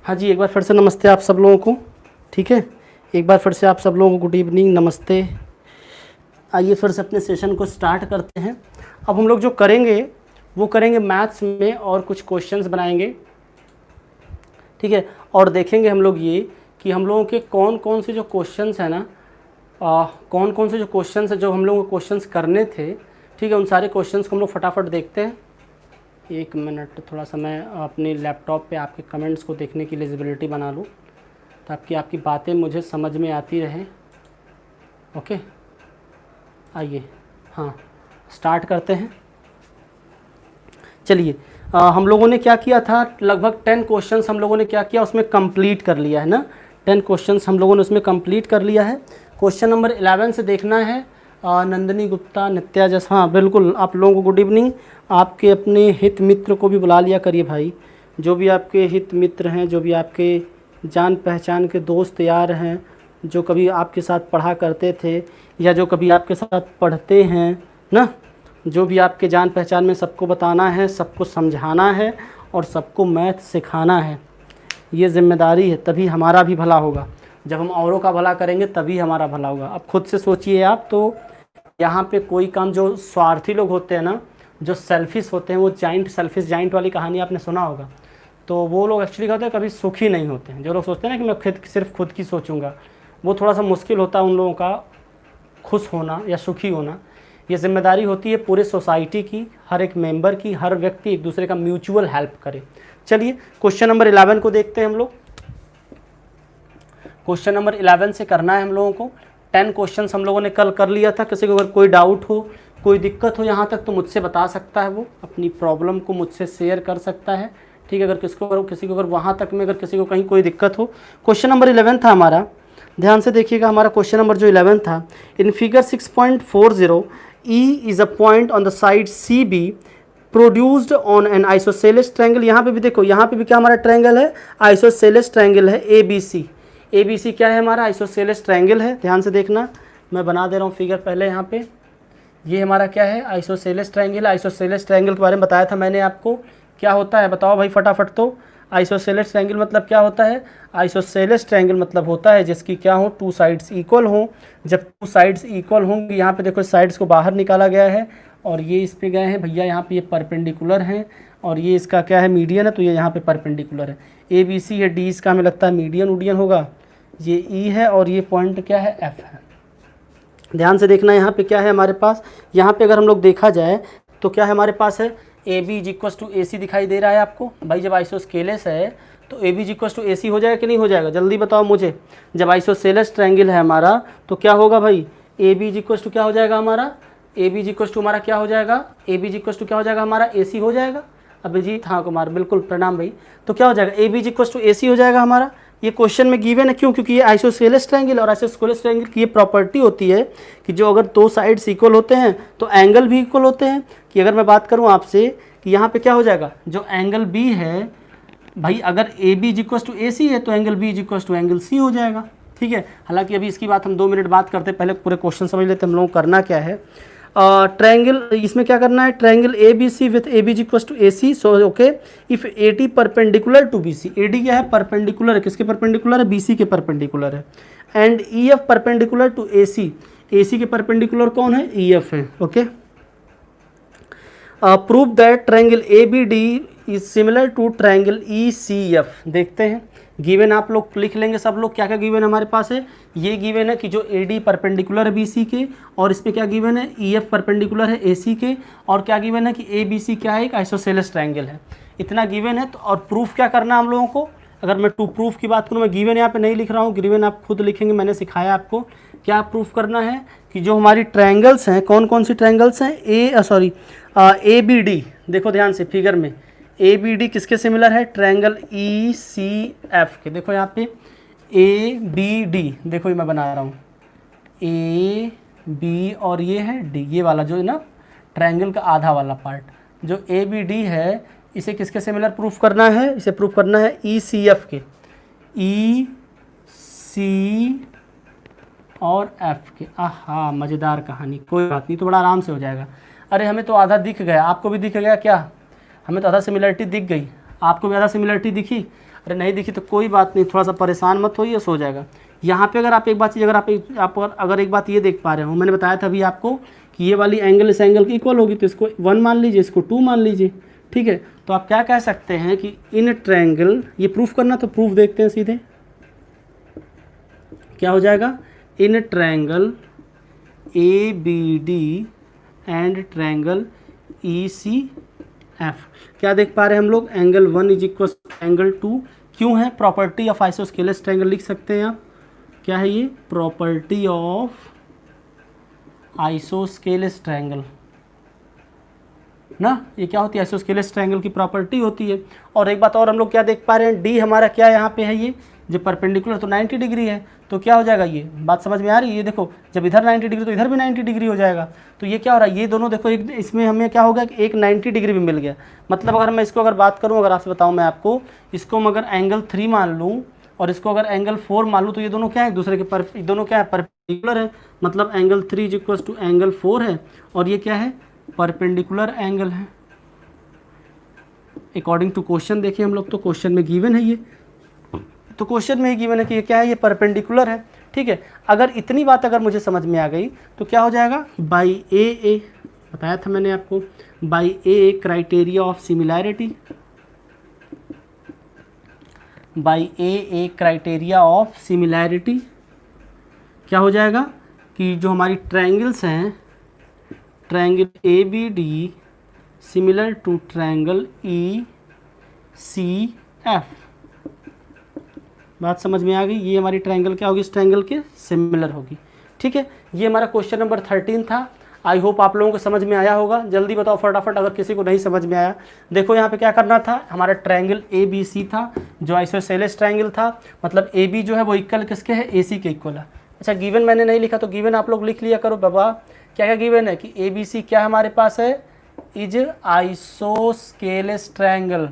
हाँ जी, एक बार फिर से नमस्ते आप सब लोगों को। ठीक है, एक बार फिर से आप सब लोगों को गुड इवनिंग, नमस्ते। आइए फिर से अपने सेशन को स्टार्ट करते हैं। अब हम लोग जो करेंगे वो करेंगे मैथ्स में और कुछ क्वेश्चंस बनाएंगे। ठीक है, और देखेंगे हम लोग ये कि हम लोगों के कौन कौन से जो क्वेश्चंस हैं ना, कौन कौन से जो क्वेश्चंस हैं जो हम लोगों को क्वेश्चंस करने थे। ठीक है, उन सारे क्वेश्चंस को हम लोग फटाफट देखते हैं। एक मिनट, थोड़ा सा मैं अपने लैपटॉप पे आपके कमेंट्स को देखने की एलिजिबिलिटी बना लूँ ताकि आपकी बातें मुझे समझ में आती रहें। ओके, आइए हाँ स्टार्ट करते हैं। चलिए, हम लोगों ने क्या किया था, लगभग 10 क्वेश्चंस हम लोगों ने क्या किया उसमें कंप्लीट कर लिया है ना। 10 क्वेश्चंस हम लोगों ने उसमें कंप्लीट कर लिया है। क्वेश्चन नंबर 11 से देखना है। नंदिनी गुप्ता, नित्या जस, हाँ बिल्कुल, आप लोगों को गुड इवनिंग। आपके अपने हित मित्र को भी बुला लिया करिए भाई, जो भी आपके हित मित्र हैं, जो भी आपके जान पहचान के दोस्त यार हैं, जो कभी आपके साथ पढ़ा करते थे या जो कभी आपके साथ पढ़ते हैं ना, जो भी आपके जान पहचान में, सबको बताना है, सबको समझाना है और सबको मैथ सिखाना है। ये जिम्मेदारी है, तभी हमारा भी भला होगा। जब हम औरों का भला करेंगे तभी हमारा भला होगा। अब खुद से सोचिए आप, तो यहाँ पे कोई काम, जो स्वार्थी लोग होते हैं ना, जो सेल्फिश होते हैं, वो सेल्फिश जाइंट वाली कहानी आपने सुना होगा। तो वो लोग एक्चुअली कहते हैं कभी सुखी नहीं होते हैं। जो लोग सोचते हैं ना कि मैं सिर्फ खुद की सोचूंगा, वो थोड़ा सा मुश्किल होता है उन लोगों का खुश होना या सुखी होना। ये जिम्मेदारी होती है पूरे सोसाइटी की, हर एक मेंबर की, हर व्यक्ति एक दूसरे का म्यूचुअल हेल्प करे। चलिए क्वेश्चन नंबर 11 को देखते हैं हम लोग। क्वेश्चन नंबर 11 से करना है हम लोगों को। 10 क्वेश्चंस हम लोगों ने कल कर लिया था। किसी को अगर कोई डाउट हो, कोई दिक्कत हो यहाँ तक, तो मुझसे बता सकता है, वो अपनी प्रॉब्लम को मुझसे शेयर कर सकता है। ठीक है, अगर किसी को अगर वहाँ तक में अगर किसी को कहीं कोई दिक्कत हो। क्वेश्चन नंबर 11 था हमारा, ध्यान से देखिएगा। हमारा क्वेश्चन नंबर जो 11 था, in figure 6.40 E is a point on the side CB produced on an isosceles triangle. यहाँ पे भी देखो, यहाँ पे भी क्या हमारा ट्रायंगल है, आइसोसेलेस ट्रायंगल है ABC। ABC क्या है हमारा, आइसोसेलेस ट्रायंगल है। ध्यान से देखना, मैं बना दे रहा हूँ फिगर पहले यहाँ पे। ये हमारा क्या है, आइसोसेलेस ट्रायंगल। आइसोसेलेस ट्रायंगल के बारे में बताया था मैंने आपको, क्या होता है बताओ भाई फटाफट। तो आइसोसेलेस ट्रायंगल मतलब क्या होता है, आइसोसेलेस ट्रायंगल मतलब होता है जिसकी क्या हो, 2 साइड्स इक्वल हो। जब 2 साइड्स इक्वल होंगी, यहाँ पे देखो साइड्स को बाहर निकाला गया है और ये इस पे गए हैं भैया, यहाँ पे ये परपेंडिकुलर हैं और ये इसका क्या है, मीडियन है, तो ये यहाँ पे परपेंडिकुलर है। ABC है, D इसका हमें लगता है मीडियन उडियन होगा, ये E है और ये पॉइंट क्या है, F है। ध्यान से देखना, यहाँ पे क्या है हमारे पास, यहाँ पे अगर हम लोग देखा जाए तो क्या है हमारे पास है, AB इक्वल्स टू AC दिखाई दे रहा है आपको भाई। जब आइसोस्केलेस है तो AB इक्वल्स टू AC हो जाएगा कि नहीं हो जाएगा, जल्दी बताओ मुझे। जब आइसोसेलेस ट्रायंगल है हमारा तो क्या होगा भाई, AB इक्वल्स टू क्या हो जाएगा हमारा, AB इक्वल्स टू हमारा क्या हो जाएगा, AB इक्वल्स टू क्या हो जाएगा हमारा, AC हो जाएगा। अभिजीत हाँ कुमार, बिल्कुल प्रणाम भाई। तो क्या हो जाएगा, AB इक्वल्स टू AC हो जाएगा हमारा। ये क्वेश्चन में गिवन है, क्यों, क्योंकि ये आइसोसेलेस ट्रायंगल, और आइसोसेलेस ट्रायंगल की ये प्रॉपर्टी होती है कि जो अगर 2 साइड्स इक्वल होते हैं तो एंगल भी इक्वल होते हैं। कि अगर मैं बात करूं आपसे कि यहाँ पे क्या हो जाएगा, जो एंगल B है भाई, अगर AB इक्वल्स टू AC है तो angle B equals to angle C हो जाएगा। ठीक है, हालांकि अभी इसकी बात हम 2 मिनट बात करते हैं, पहले पूरे क्वेश्चन समझ लेते हैं हम लोगों को करना क्या है। ट्रायंगल, इसमें क्या करना है, triangle ABC with AB equals to AC। So okay, if AD perpendicular to BC, AD क्या है, परपेंडिकुलर है, किसके परपेंडिकुलर है, BC के परपेंडिकुलर है। And EF perpendicular to AC, AC के परपेंडिकुलर कौन है, EF है। Okay, prove that triangle ABD is similar to triangle ECF। देखते हैं, गिवन आप लोग लिख लेंगे सब लोग, क्या क्या गिवन हमारे पास है। ये गिवन है कि जो AD परपेंडिकुलर है BC के, और इसमें क्या गिवन है, EF परपेंडिकुलर है AC के, और क्या गिवन है कि ABC क्या है, एक आइसोसेलेस ट्रायंगल है। इतना गिवन है। तो और प्रूफ क्या करना है हम लोगों को, अगर मैं टू प्रूफ की बात करूँ, मैं गिवन यहाँ पे नहीं लिख रहा हूँ, गिवन आप खुद लिखेंगे, मैंने सिखाया आपको। क्या प्रूफ करना है कि जो हमारी ट्रायंगल्स हैं, कौन कौन सी ट्रायंगल्स हैं, ABD, देखो ध्यान से फिगर में, ABD किसके सिमिलर है, ट्रायंगल ECF के। देखो यहाँ पे ABD, देखो ये मैं बना रहा हूँ AB और ये है D, ये वाला जो है ना ट्रायंगल का आधा वाला पार्ट, जो ABD है, इसे किसके सिमिलर प्रूफ करना है, इसे प्रूफ करना है ECF के, EC और F के। आहा, मज़ेदार कहानी, कोई बात नहीं, तो बड़ा आराम से हो जाएगा। अरे हमें तो आधा दिख गया, आपको भी दिख गया क्या, हमें तो आधा सिमिलरिटी दिख गई, आपको भी आधा सिमिलरिटी दिखी। अरे नहीं दिखी तो कोई बात नहीं, थोड़ा सा परेशान मत होइए, सो जाएगा। यहाँ पे अगर आप एक बात चीज़, अगर अगर एक बात ये देख पा रहे हो, मैंने बताया था अभी आपको कि ये वाली एंगल इस एंगल की इक्वल होगी, तो इसको 1 मान लीजिए, इसको 2 मान लीजिए, ठीक है। तो आप क्या कह सकते हैं कि इन ट्रायंगल, ये प्रूफ करना तो प्रूफ देखते हैं सीधे, क्या हो जाएगा, in triangle A B D and triangle E C F, क्या देख पा रहे हैं हम लोग, एंगल 1 इज इक्वल एंगल 2, क्यों है, प्रॉपर्टी ऑफ आइसोस्केलेस ट्रायंगल लिख सकते हैं आप, क्या है ये, प्रॉपर्टी ऑफ आइसोस्केलेस ट्रायंगल ना, ये क्या होती है, आइसोस्केलेस ट्रायंगल की प्रॉपर्टी होती है। और एक बात और हम लोग क्या देख पा रहे हैं, डी हमारा क्या यहाँ पे है, ये जो परपेंडिकुलर तो 90 डिग्री है, तो क्या हो जाएगा, ये बात समझ में आ रही है, ये देखो जब इधर 90 डिग्री तो इधर भी 90 डिग्री हो जाएगा। तो ये क्या हो रहा है, ये दोनों देखो एक, इसमें हमें क्या होगा कि एक 90 डिग्री भी मिल गया। मतलब अगर मैं इसको अगर बात करूँ, अगर आपसे बताऊँ मैं आपको, इसको मैं अगर एंगल 3 मान लूँ और इसको अगर एंगल 4 मान लूँ, तो ये दोनों क्या है, एक दूसरे के दोनों क्या है, परपेंडिकुलर है। मतलब angle 3 is equal to angle 4 है, और ये क्या है, परपेंडिकुलर एंगल है अकॉर्डिंग टू क्वेश्चन। देखिए हम लोग, तो क्वेश्चन में गिवन है ये, तो क्वेश्चन में ही गिवन है कि ये क्या है, ये परपेंडिकुलर है, ठीक है। अगर इतनी बात अगर मुझे समझ में आ गई तो क्या हो जाएगा, बाई ए बताया था मैंने आपको, by a criteria of similarity, by a criteria of similarity क्या हो जाएगा कि जो हमारी ट्रायंगल्स हैं, triangle A B D similar to triangle E C F, बात समझ में आ गई, ये हमारी ट्रायंगल क्या होगी, इस ट्रायंगल के सिमिलर होगी, ठीक है। ये हमारा क्वेश्चन नंबर 13 था। आई होप आप लोगों को समझ में आया होगा। जल्दी बताओ फटाफट, अगर किसी को नहीं समझ में आया। देखो यहाँ पे क्या करना था, हमारा ट्रायंगल ए बी सी था जो आइसोसेलेस ट्रायंगल था, मतलब ए बी जो है वो इक्वल किसके है, ए सी के इक्वल है। अच्छा गिवन मैंने नहीं लिखा तो गिवन आप लोग लिख लिया करो बाबा। क्या क्या गिवन है कि ए बी सी क्या हमारे पास है, इज आइसोस्केलेस ट्रायंगल,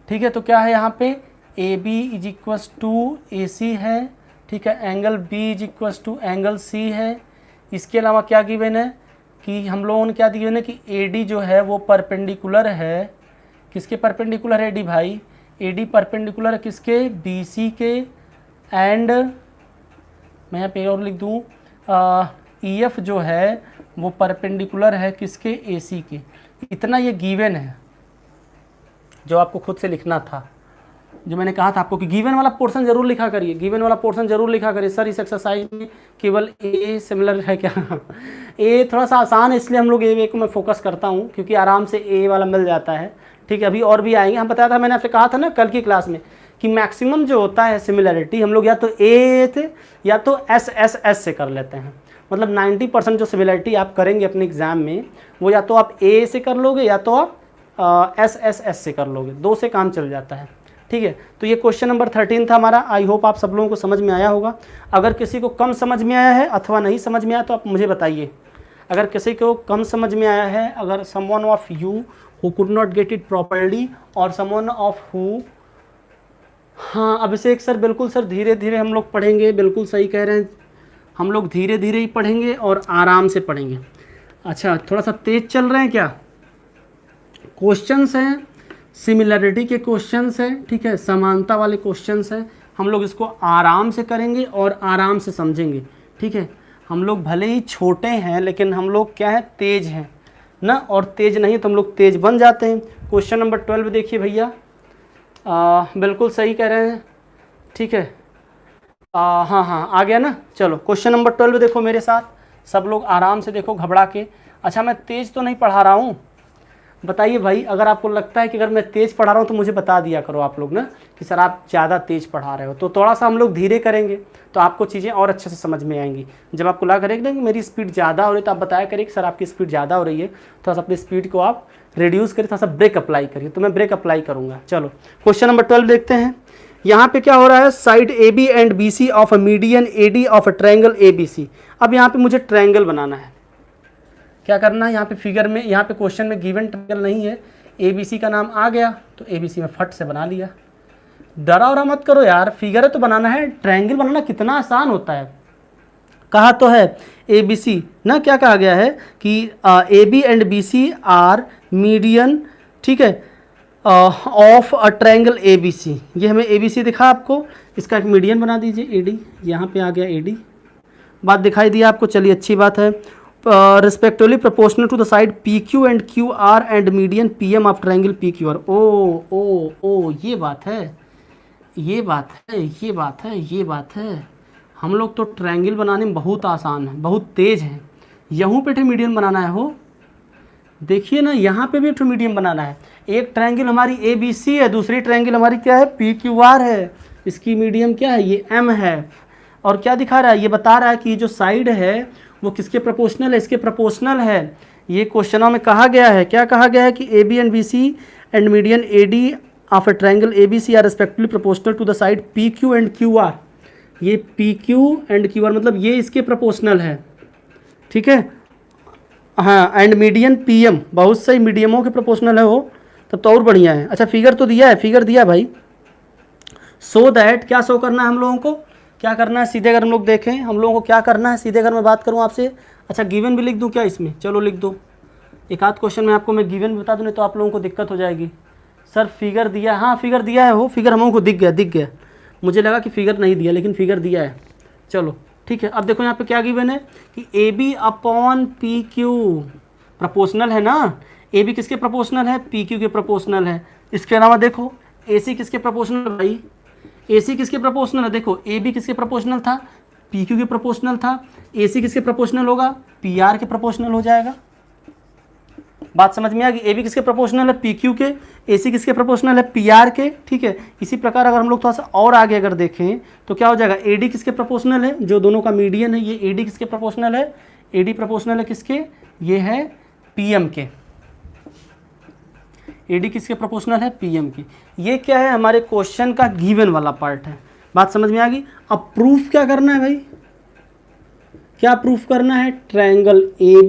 ठीक है। तो क्या है यहाँ पे, A B is equals to A C है, ठीक है। Angle B is equals to angle C है। इसके अलावा क्या गिवन है कि हम लोगों ने क्या गिवन है कि ए डी जो है वो परपेंडिकुलर है, किसके परपेंडिकुलर है, ए डी भाई, ए डी परपेंडिकुलर है किसके, बी सी के, एंड मैं यहाँ पे और लिख दूँ ई एफ जो है वो परपेंडिकुलर है किसके, ए सी के। इतना ये गिवन है जो आपको खुद से लिखना था, जो मैंने कहा था आपको कि गिवन वाला पोर्शन जरूर लिखा करिए, गिवन वाला पोर्शन जरूर लिखा करिए। सर इस एक्सरसाइज में केवल ए सिमिलर है क्या ए थोड़ा सा आसान है, इसलिए हम लोग ए को मैं फोकस करता हूँ क्योंकि आराम से ए वाला मिल जाता है, ठीक है। अभी और भी आएंगे, हम बताया था, मैंने आपसे कहा था ना कल की क्लास में कि मैक्सिमम जो होता है सिमिलरिटी हम लोग या तो ए थे या तो एस से कर लेते हैं। मतलब 90% जो सिमिलरिटी आप करेंगे अपने एग्जाम में वो या तो आप ए से कर लोगे या तो आप एस से कर लोगे, दो से काम चल जाता है, ठीक है। तो ये क्वेश्चन नंबर 13 था हमारा। आई होप आप सब लोगों को समझ में आया होगा। अगर किसी को कम समझ में आया है अथवा नहीं समझ में आया तो आप मुझे बताइए। अगर किसी को कम समझ में आया है, अगर someone of you who could not get it properly और समवन ऑफ हु, हाँ अभिषेक सर बिल्कुल सर, धीरे धीरे हम लोग पढ़ेंगे, बिल्कुल सही कह रहे हैं, हम लोग धीरे धीरे ही पढ़ेंगे और आराम से पढ़ेंगे। अच्छा थोड़ा सा तेज चल रहे हैं क्या, क्वेश्चंस हैं सिमिलरिटी के क्वेश्चंस हैं, ठीक है, समानता वाले क्वेश्चंस हैं, हम लोग इसको आराम से करेंगे और आराम से समझेंगे, ठीक है। हम लोग भले ही छोटे हैं लेकिन हम लोग क्या है, तेज हैं ना, और तेज नहीं तो हम लोग तेज बन जाते हैं। क्वेश्चन नंबर 12 देखिए भैया, बिल्कुल सही कह रहे हैं, ठीक है। हाँ आ गया ना। चलो क्वेश्चन नंबर 12 देखो मेरे साथ, सब लोग आराम से देखो घबरा के। अच्छा मैं तेज़ तो नहीं पढ़ा रहा हूँ, बताइए भाई, अगर आपको लगता है कि अगर मैं तेज़ पढ़ा रहा हूँ तो मुझे बता दिया करो आप लोग ना कि सर आप ज़्यादा तेज़ पढ़ा रहे हो। तो थोड़ा सा हम लोग धीरे करेंगे तो आपको चीज़ें और अच्छे से समझ में आएंगी। जब आपको लगा करेगा कि मेरी स्पीड ज़्यादा हो रही है तो आप बताया करिए कि सर आपकी स्पीड ज़्यादा हो रही है, थोड़ा सा अपनी स्पीड को आप रिड्यूस करिए, थोड़ा सा ब्रेक अप्लाई करिए, तो मैं ब्रेक अप्लाई करूँगा। चलो क्वेश्चन नंबर 12 देखते हैं। यहाँ पे क्या हो रहा है, side A B and B C of a median A D of a triangle A B C. अब यहाँ पे मुझे ट्रायंगल बनाना है, क्या करना है, यहाँ पे फिगर में, यहाँ पे क्वेश्चन में गिवन ट्रायंगल नहीं है, ए बी सी का नाम आ गया तो ए बी सी में फट से बना लिया। डरा वरा मत करो यार, फिगर है तो बनाना है, ट्रायंगल बनाना कितना आसान होता है। कहा तो है ए बी सी ना, क्या कहा गया है कि A B and B C are median, ठीक है, of a triangle A B C, ये हमें ए बी सी दिखा आपको, इसका एक मीडियन बना दीजिए ए डी, यहाँ पे आ गया ए डी, बात दिखाई दी आपको, चलिए अच्छी बात है। Respectively proportional to the side P Q and Q R and median P M of triangle P Q R. ओ ये बात है, ये बात है, ये बात है, ये बात है। हम लोग तो ट्रायंगल बनाने में बहुत आसान है, बहुत तेज़ है। यहाँ पे एक मीडियन बनाना है, हो देखिए ना, यहाँ पे भी एक मीडियन बनाना है। एक ट्रायंगल हमारी ए बी सी है, दूसरी ट्रायंगल हमारी क्या है, पी क्यू आर है, इसकी मीडियम क्या है, ये एम है। और क्या दिखा रहा है, ये बता रहा है कि जो साइड है वो किसके प्रोपोर्शनल है, इसके प्रोपोर्शनल है। ये क्वेश्चनों में कहा गया है, क्या कहा गया है कि A B and B C and median A D of a triangle A B C are respectively proportional to the side P Q and Q R. ये P Q and Q R मतलब ये इसके proportional है, ठीक है। हाँ, and median P M, बहुत सही, मीडियमों के प्रोपोर्शनल है वो, तब तो और बढ़िया है। अच्छा फिगर तो दिया है, फिगर दिया भाई। सो दैट क्या शो करना है हम लोगों को, क्या करना है, सीधे अगर हम लोग देखें हम लोगों को क्या करना है, सीधे अगर मैं बात करूं आपसे। अच्छा गिवन भी लिख दूं क्या इसमें, चलो लिख दो, एक आध क्वेश्चन में आपको मैं गिवन भी बता दूं, नहीं तो आप लोगों को दिक्कत हो जाएगी। सर फिगर दिया, हाँ फिगर दिया है, वो फिगर हम लोगों को दिख गया, मुझे लगा कि फिगर नहीं दिया, लेकिन फिगर दिया है। चलो ठीक है, अब देखो यहाँ पे क्या गिवन है कि A B upon P Q proportional है ना, ए बी किसके प्रोपोर्शनल है, पी क्यू के प्रोपोर्शनल है। इसके अलावा देखो ए सी किसके प्रोपोर्शनल है भाई, ए सी किसके प्रोपोर्शनल है, देखो ए बी किसके प्रोपोर्शनल था, पी क्यू के प्रोपोर्शनल था, ए सी किसके प्रोपोर्शनल होगा, पी आर के प्रोपोर्शनल हो जाएगा। बात समझ में आ गई, ए बी किसके प्रोपोर्शनल है, पी क्यू के, ए सी किसके प्रोपोर्शनल है, पी आर के, ठीक है। इसी प्रकार अगर हम लोग थोड़ा सा और आगे अगर देखें तो क्या हो जाएगा, ए डी किसके प्रोपोर्शनल है, जो दोनों का मीडियन है, ये ए डी किसके प्रोपोर्शनल है, ए डी प्रोपोर्शनल है किसके, ये है पी एम के, ए डी किसके प्रोपोर्शनल है, पी एम की। ये क्या है, हमारे क्वेश्चन का गिवन वाला पार्ट है। बात समझ में आ गई। अब प्रूफ क्या करना है भाई, क्या प्रूफ करना है, ट्रायंगल ए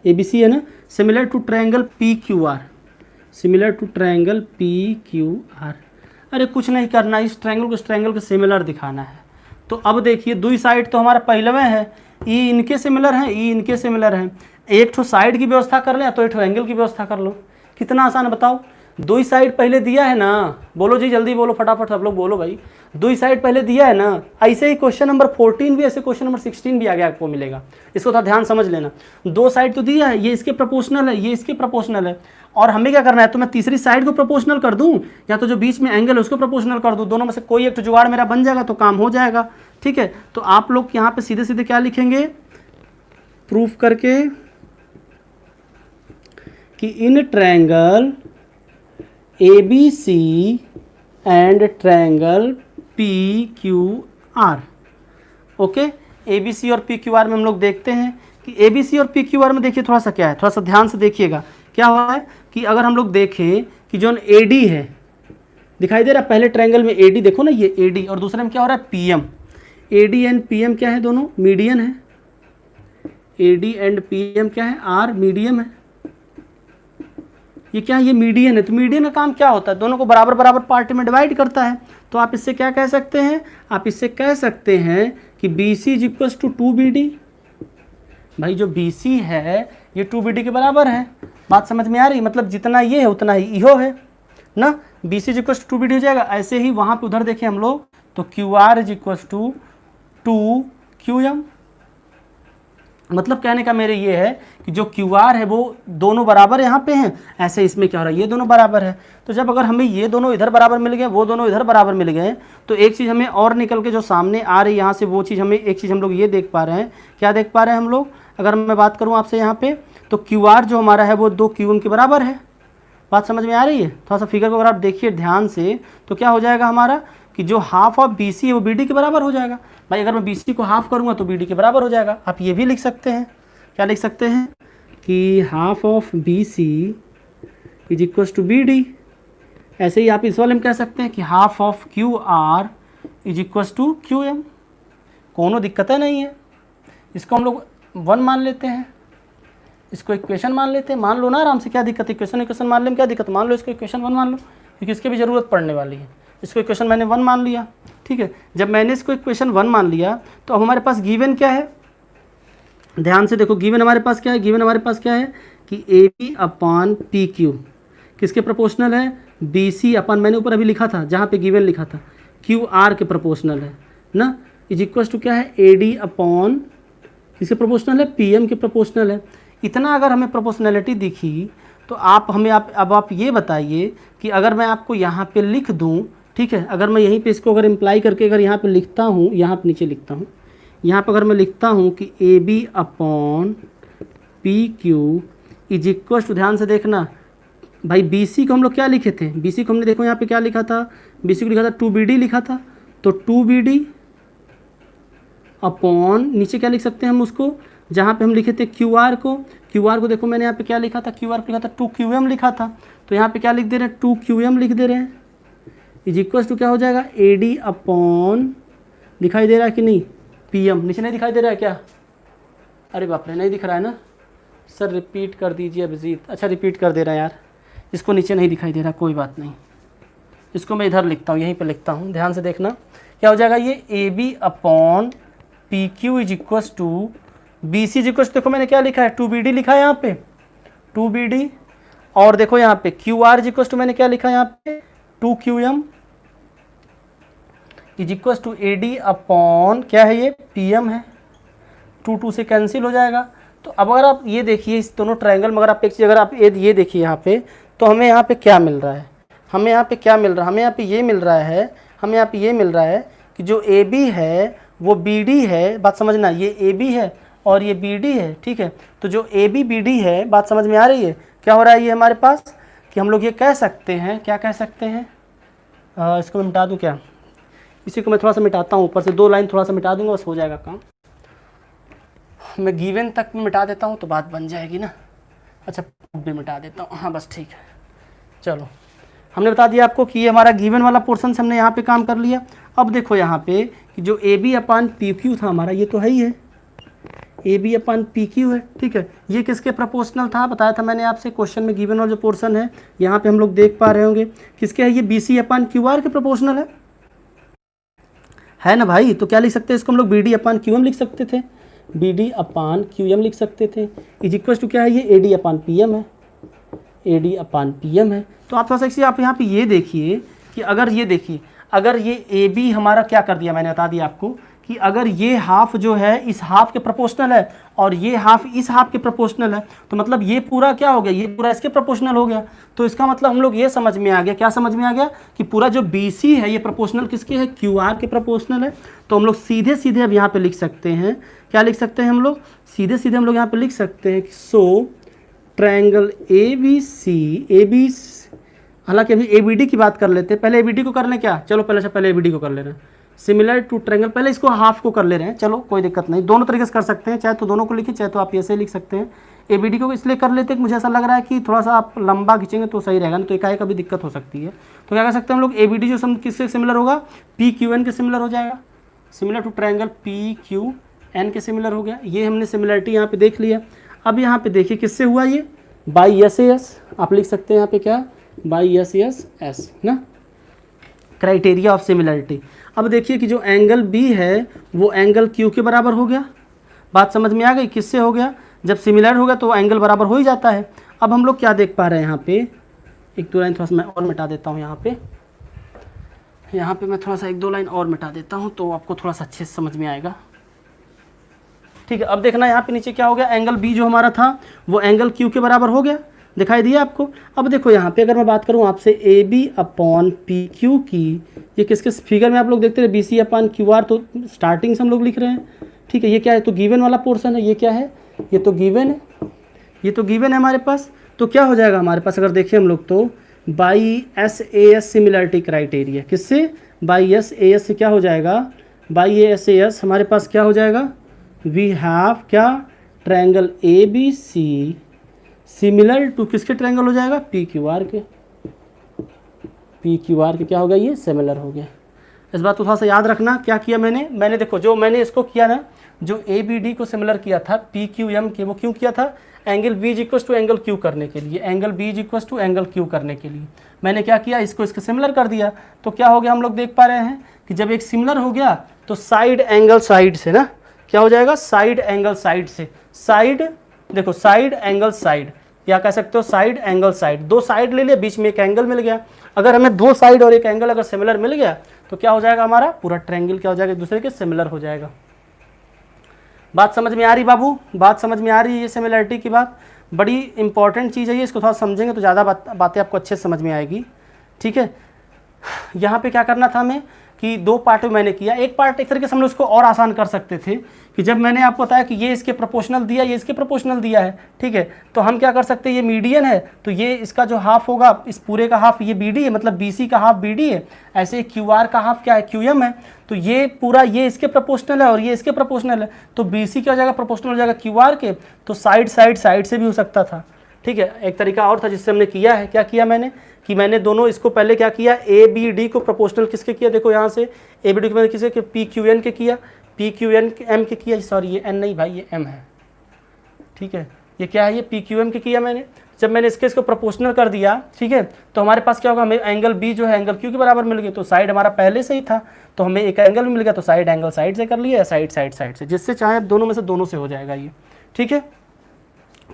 बी सी है ना, similar to triangle P Q R, similar to triangle P Q R. अरे कुछ नहीं करना, इस ट्रायंगल को इस ट्रायंगल के सिमिलर दिखाना है। तो अब देखिए दो साइड तो हमारा पहले में है, ई इनके सिमिलर है, ई इनके सिमिलर है। एक ठो साइड की व्यवस्था कर ले तो एक ठो एंगल की व्यवस्था कर लो, कितना आसान है बताओ। दो ही साइड पहले दिया है ना, बोलो जी जल्दी बोलो, फटाफट सब लोग बोलो भाई, दो ही साइड पहले दिया है ना। ऐसे ही क्वेश्चन नंबर 14 भी, ऐसे क्वेश्चन नंबर 16 भी आगे आपको मिलेगा, इसको थोड़ा ध्यान समझ लेना। दो साइड तो दिया है, ये इसके प्रोपोर्शनल है, ये इसके प्रोपोर्शनल है, और हमें क्या करना है, तो मैं तीसरी साइड को प्रोपोर्शनल कर दूं या तो जो बीच में एंगल है उसको प्रोपोर्शनल कर दूं, दोनों में से कोई एक तो जुगाड़ मेरा बन जाएगा तो काम हो जाएगा, ठीक है। तो आप लोग यहाँ पे सीधे सीधे क्या लिखेंगे, प्रूफ करके कि in triangle A B C and triangle P Q R, okay. A B C और पी क्यू आर में हम लोग देखते हैं कि ए बी सी और पी क्यू आर में देखिए थोड़ा सा क्या है, थोड़ा सा ध्यान से देखिएगा क्या हुआ है कि अगर हम लोग देखें कि जो ए डी है, दिखाई दे रहा है पहले ट्रायंगल में ए डी, देखो ना ये ए डी, और दूसरे में क्या हो रहा है P M. A D and P M क्या है, दोनों मीडियन है, A D and P M क्या है, आर मीडियम है। ये क्या है, ये मीडियन है। तो मीडियन का काम क्या होता है, दोनों को बराबर बराबर पार्ट में डिवाइड करता है। तो आप इससे क्या कह सकते हैं, आप इससे कह सकते हैं कि B C is equals to 2BD। भाई जो बी सी है ये 2BD के बराबर है। बात समझ में आ रही, मतलब जितना ये है उतना ही इहो है ना, B C is equals to 2BD हो जाएगा। ऐसे ही वहाँ पे उधर देखें हम लोग तो Q R is equals to 2QM। मतलब कहने का मेरे ये है कि जो क्यू आर है वो दोनों बराबर यहाँ पे हैं, ऐसे इसमें क्या हो रहा है, ये दोनों बराबर है। तो जब अगर हमें ये दोनों इधर बराबर मिल गए, वो दोनों इधर बराबर मिल गए, तो एक चीज़ हमें और निकल के जो सामने आ रही है यहाँ से, वो चीज़ हमें एक चीज़ हम लोग ये देख पा रहे हैं, क्या देख पा रहे हैं हम लोग, अगर मैं बात करूँ आपसे यहाँ पे, तो क्यू आर जो हमारा है वो 2QM के बराबर है। बात समझ में आ रही है। थोड़ा सा फिगर को अगर आप देखिए ध्यान से तो क्या हो जाएगा हमारा कि जो हाफ ऑफ बी सी है वो बी डी के बराबर हो जाएगा। भाई अगर मैं बी सी को हाफ करूँगा तो बी डी के बराबर हो जाएगा। आप ये भी लिख सकते हैं, क्या लिख सकते हैं कि half of B C is equals to B D. ऐसे ही आप इस वाले में कह सकते हैं कि half of Q R is equals to Q M. कोनो दिक्कत नहीं है। इसको हम लोग 1 मान लेते हैं, इसको इक्वेशन मान लेते हैं, मान लो ना आराम से, क्या दिक्कत है, इक्वेशन मान लें, क्या दिक्कत, मान लो इसको इक्वेशन 1 मान लो, क्योंकि इसकी भी ज़रूरत पड़ने वाली है। इसको इक्वेशन मैंने 1 मान लिया, ठीक है। जब मैंने इसको इक्वेशन 1 मान लिया तो अब हमारे पास गिवन क्या है, ध्यान से देखो, गिवन हमारे पास क्या है, गिवन हमारे पास क्या है कि A B upon P Q किसके प्रोपोर्शनल है, बी सी अपन मैंने ऊपर अभी लिखा था जहाँ पे गिवन लिखा था क्यू आर के प्रोपोर्शनल है ना, इज इक्वल टू क्या है, ए डी अपॉन किसके प्रोपोर्शनल है, पी एम के प्रोपोर्शनल है। इतना अगर हमें प्रोपोर्शनैलिटी दिखी तो अब आप ये बताइए कि अगर मैं आपको यहाँ पे लिख दूँ, ठीक है, अगर मैं यहीं पे इसको अगर इम्प्लाई करके अगर यहाँ पे लिखता हूँ, यहाँ पे नीचे लिखता हूँ, यहाँ पे अगर मैं लिखता हूँ कि A B upon P Q is equal to, ध्यान से देखना भाई, बी सी को हम लोग क्या लिखे थे, बी सी को हमने देखो यहाँ पे क्या लिखा था, बी सी को लिखा था 2BD लिखा था, तो 2BD अपॉन नीचे क्या लिख सकते हैं हम उसको, जहाँ पे हम लिखे थे QR को देखो मैंने यहाँ पे क्या लिखा था, QR को लिखा था 2QM लिखा था, तो यहाँ पे क्या लिख दे रहे हैं, 2QM लिख दे रहे हैं, इज इक्वल टू क्या हो जाएगा, AD अपॉन, दिखाई दे रहा है कि नहीं, PM, नीचे नहीं दिखाई दे रहा है क्या, अरे बाप रे नहीं दिख रहा है ना सर, रिपीट कर दीजिए अभिजीत, अच्छा रिपीट कर दे रहा है यार, इसको नीचे नहीं दिखाई दे रहा, कोई बात नहीं, इसको मैं इधर लिखता हूँ, यहीं पे लिखता हूँ, ध्यान से देखना क्या हो जाएगा, ये AB upon PQ is equal to BC is equal to, देखो मैंने क्या लिखा है, 2BD लिखा है यहाँ पे 2BD, और देखो यहाँ पे QR इज इक्वल टू मैंने क्या लिखा है यहाँ पे 2QM is equal to AD upon क्या है, ये PM है, 2 से कैंसिल हो जाएगा। तो अब अगर आप ये देखिए इस दोनों ट्रायंगल में, अगर आप एक चीज़ अगर आप ये देखिए यहाँ पे, तो हमें यहाँ पे क्या मिल रहा है, हमें यहाँ पे क्या मिल रहा है, हमें यहाँ पे ये मिल रहा है, हमें यहाँ पे ये मिल रहा है कि जो AB है वो BD है, बात समझना, ये AB है और ये BD है, ठीक है, तो जो AB BD है, बात समझ में आ रही है, क्या हो रहा है ये हमारे पास, कि हम लोग ये कह सकते हैं, क्या कह सकते हैं, इसको मैं मिटा दूँ क्या, इसी को मैं थोड़ा सा मिटाता हूँ, ऊपर से 2 लाइन थोड़ा सा मिटा दूँगा, बस हो जाएगा काम, मैं गिवन तक में मिटा देता हूँ तो बात बन जाएगी ना, अच्छा भी मिटा देता हूँ, हाँ बस ठीक है, चलो हमने बता दिया आपको कि ये हमारा गिवन वाला पोर्शन से हमने यहाँ पे काम कर लिया। अब देखो यहाँ पे कि जो AB अपान PQ था हमारा, ये तो है ही है, AB अपान PQ है, ठीक है, ये किसके प्रोपोर्शनल था, बताया था मैंने आपसे क्वेश्चन में, गिवन वाला जो पोर्शन है यहाँ पे हम लोग देख पा रहे होंगे, किसके है, ये BC अपान QR के प्रोपोर्शनल है ना भाई, तो क्या लिख सकते हैं इसको हम लोग, BD अपान QM लिख सकते थे, BD अपान QM लिख सकते थे, इज इक्वल टू क्या है, ये AD अपान PM है, AD अपान PM है। तो आप थोड़ा सा आप यहाँ पे ये देखिए कि अगर ये देखिए, अगर ये AB हमारा क्या कर दिया, मैंने बता दिया आपको कि अगर ये हाफ जो है इस हाफ के प्रोपोर्शनल है और ये हाफ इस हाफ के प्रोपोर्शनल है, तो मतलब ये पूरा क्या हो गया, ये पूरा इसके प्रोपोर्शनल हो गया। तो इसका मतलब हम लोग ये समझ में आ गया, क्या समझ में आ गया कि पूरा जो BC है ये प्रोपोर्शनल किसके है, QR के प्रोपोर्शनल है। तो हम लोग सीधे सीधे अब यहाँ पे लिख सकते हैं, क्या लिख सकते हैं हम लोग, सीधे सीधे हम लोग यहाँ पे लिख सकते हैं कि सो ट्रायंगल AB, हालांकि अभी ABD की बात कर लेते हैं, पहले ABD को कर लें क्या, चलो पहले ABD को कर ले रहे हैं, सिमिलर टू ट्रायंगल, पहले इसको हाफ को कर ले रहे हैं, चलो कोई दिक्कत नहीं, दोनों तरीके से कर सकते हैं, चाहे तो दोनों को लिखें चाहे तो आप ऐसे लिख सकते हैं। ABD को इसलिए कर लेते हैं कि मुझे ऐसा लग रहा है कि थोड़ा सा आप लंबा खींचेंगे तो सही रहेगा, तो एकाएक कभी दिक्कत हो सकती है। तो क्या कर सकते हैं हम लोग, ABD जो किससे सिमिलर होगा, PQN के सिमिलर हो जाएगा, सिमिलर टू ट्रायंगल PQN के सिमिलर हो गया, ये हमने सिमिलरिटी यहाँ पे देख लिया। अब यहाँ पे देखिए किससे हुआ, ये बाई SAS, आप लिख सकते हैं यहाँ पे क्या, बाई SAS ना, क्राइटेरिया ऑफ सिमिलरिटी। अब देखिए कि जो एंगल B है वो एंगल Q के बराबर हो गया, बात समझ में आ गई, किससे हो गया, जब सिमिलर होगा तो एंगल बराबर हो ही जाता है। अब हम लोग क्या देख पा रहे हैं यहाँ पे, 1-2 लाइन थोड़ा सा मैं और मिटा देता हूँ यहाँ पे मैं थोड़ा सा 1-2 लाइन और मिटा देता हूँ तो आपको थोड़ा सा अच्छे से समझ में आएगा, ठीक है। अब देखना यहाँ पे नीचे क्या हो गया, एंगल B जो हमारा था वो एंगल Q के बराबर हो गया, दिखाई दिया आपको। अब देखो यहाँ पे अगर मैं बात करूँ आपसे AB अपॉन PQ की, ये किसके फिगर में आप लोग देखते रहे, BC अपॉन QR, तो स्टार्टिंग से हम लोग लिख रहे हैं, ठीक है, ये क्या है, तो गिवन वाला पोर्शन है, ये क्या है, ये तो गिवन है, ये तो गिवन है हमारे पास। तो क्या हो जाएगा हमारे पास, अगर देखें हम लोग तो बाई SAS सिमिलरिटी क्राइटेरिया, किससे, बाई SAS से क्या हो जाएगा, बाई SAS हमारे पास क्या हो जाएगा, वी हैव क्या, ट्रायंगल ABC सिमिलर टू किसके ट्रायंगल हो जाएगा, PQR के, PQR के क्या हो गया, ये सिमिलर हो गया। इस बात को थोड़ा सा याद रखना, क्या किया मैंने देखो जो मैंने इसको किया ना, जो ABD को सिमिलर किया था PQM के, वो क्यों किया था, angle B equals to angle Q करने के लिए, angle B equals to angle Q करने के लिए मैंने क्या किया, इसको इसके सिमिलर कर दिया। तो क्या हो गया, हम लोग देख पा रहे हैं कि जब एक सिमिलर हो गया तो साइड एंगल साइड से ना क्या हो जाएगा, साइड एंगल साइड से, साइड देखो साइड एंगल साइड, या कह सकते हो साइड एंगल साइड। दो साइड ले लिया, बीच में एक एंगल मिल गया। अगर हमें दो साइड और एक एंगल अगर सिमिलर मिल गया तो क्या हो जाएगा, हमारा पूरा ट्रायंगल क्या हो जाएगा, एक दूसरे के सिमिलर हो जाएगा। बात समझ में आ रही बाबू, बात समझ में आ रही है? ये सिमिलरिटी की बात बड़ी इंपॉर्टेंट चीज़ है ये, इसको थोड़ा समझेंगे तो ज़्यादा बातें आपको अच्छे से समझ में आएगी। ठीक है, यहाँ पे क्या करना था हमें कि दो पार्ट में मैंने किया। एक पार्ट एक तरीके से हम लोग उसको और आसान कर सकते थे कि जब मैंने आपको बताया कि ये इसके प्रोपोर्शनल दिया, ये इसके प्रोपोर्शनल दिया है, ठीक है, तो हम क्या कर सकते हैं, ये मीडियन है तो ये इसका जो हाफ होगा, इस पूरे का हाफ ये BD है, मतलब BC का हाफ BD है। ऐसे QR का हाफ क्या है, QM है। तो ये पूरा ये इसके प्रोपोर्शनल है और ये इसके प्रोपोर्शनल है, तो BC क्या हो जाएगा, प्रोपोर्शनल हो जाएगा QR के। तो साइड से भी हो सकता था। ठीक है, एक तरीका और था जिससे हमने किया है, क्या किया मैंने कि मैंने दोनों इसको पहले क्या किया, ABD को प्रोपोर्शनल किसके किया, देखो यहाँ से ABD को मैंने किसके, PQN के किया, PQN M के किया, सॉरी ये N नहीं भाई ये M है। ठीक है, ये क्या है, ये PQM के किया मैंने। जब मैंने इसको प्रोपोर्शनल कर दिया, ठीक है, तो हमारे पास क्या होगा, हमें एंगल B जो है एंगल Q के बराबर मिल गया। तो साइड हमारा पहले से ही था तो हमें एक एंगल मिल गया, तो साइड एंगल साइड से कर लिया, या साइड से, जिससे चाहे दोनों में से दोनों से हो जाएगा ये। ठीक है,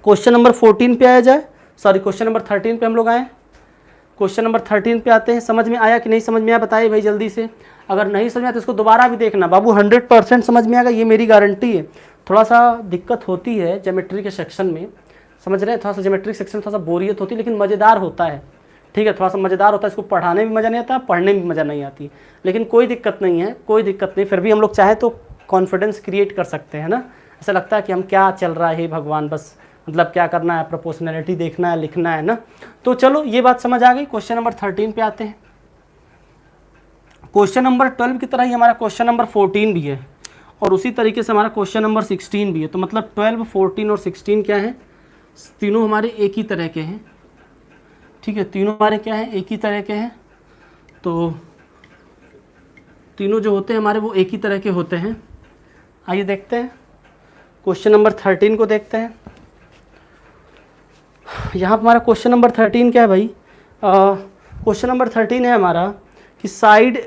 क्वेश्चन नंबर 14 पे आया जाए, सॉरी क्वेश्चन नंबर 13 पे हम लोग आए। क्वेश्चन नंबर 13 पे आते हैं। समझ में आया कि नहीं समझ में आया, बताइए भाई जल्दी से। अगर नहीं समझ में आया तो इसको दोबारा भी देखना बाबू, 100% समझ में आएगा, ये मेरी गारंटी है। थोड़ा सा दिक्कत होती है ज्योमेट्री के सेक्शन में, समझ रहे हैं, थोड़ा सा ज्योमेट्री सेक्शन थोड़ा सा बोरियत होती है, लेकिन मज़ेदार होता है। ठीक है, थोड़ा सा मज़ेदार होता है, इसको पढ़ाने में मज़ा नहीं आता, पढ़ने में मज़ा नहीं आती, लेकिन कोई दिक्कत नहीं है, कोई दिक्कत नहीं। फिर भी हम लोग चाहे तो कॉन्फिडेंस क्रिएट कर सकते हैं ना। ऐसा लगता है कि हम क्या चल रहा है भगवान, बस मतलब क्या करना है, प्रोपोर्शनैलिटी देखना है, लिखना है ना। तो चलो ये बात समझ आ गई। क्वेश्चन नंबर 13 पे आते हैं। क्वेश्चन नंबर 12 की तरह ही हमारा क्वेश्चन नंबर 14 भी है, और उसी तरीके से हमारा क्वेश्चन नंबर 16 भी है। तो मतलब 12, 14 और 16 क्या है, तीनों हमारे एक ही तरह के हैं। ठीक है, तीनों हमारे क्या हैं, एक ही तरह के हैं। तो तीनों जो होते हैं हमारे वो एक ही तरह के होते हैं। आइए देखते हैं, क्वेश्चन नंबर 13 को देखते हैं। यहाँ पर हमारा क्वेश्चन नंबर 13 क्या है भाई, क्वेश्चन नंबर 13 है हमारा कि side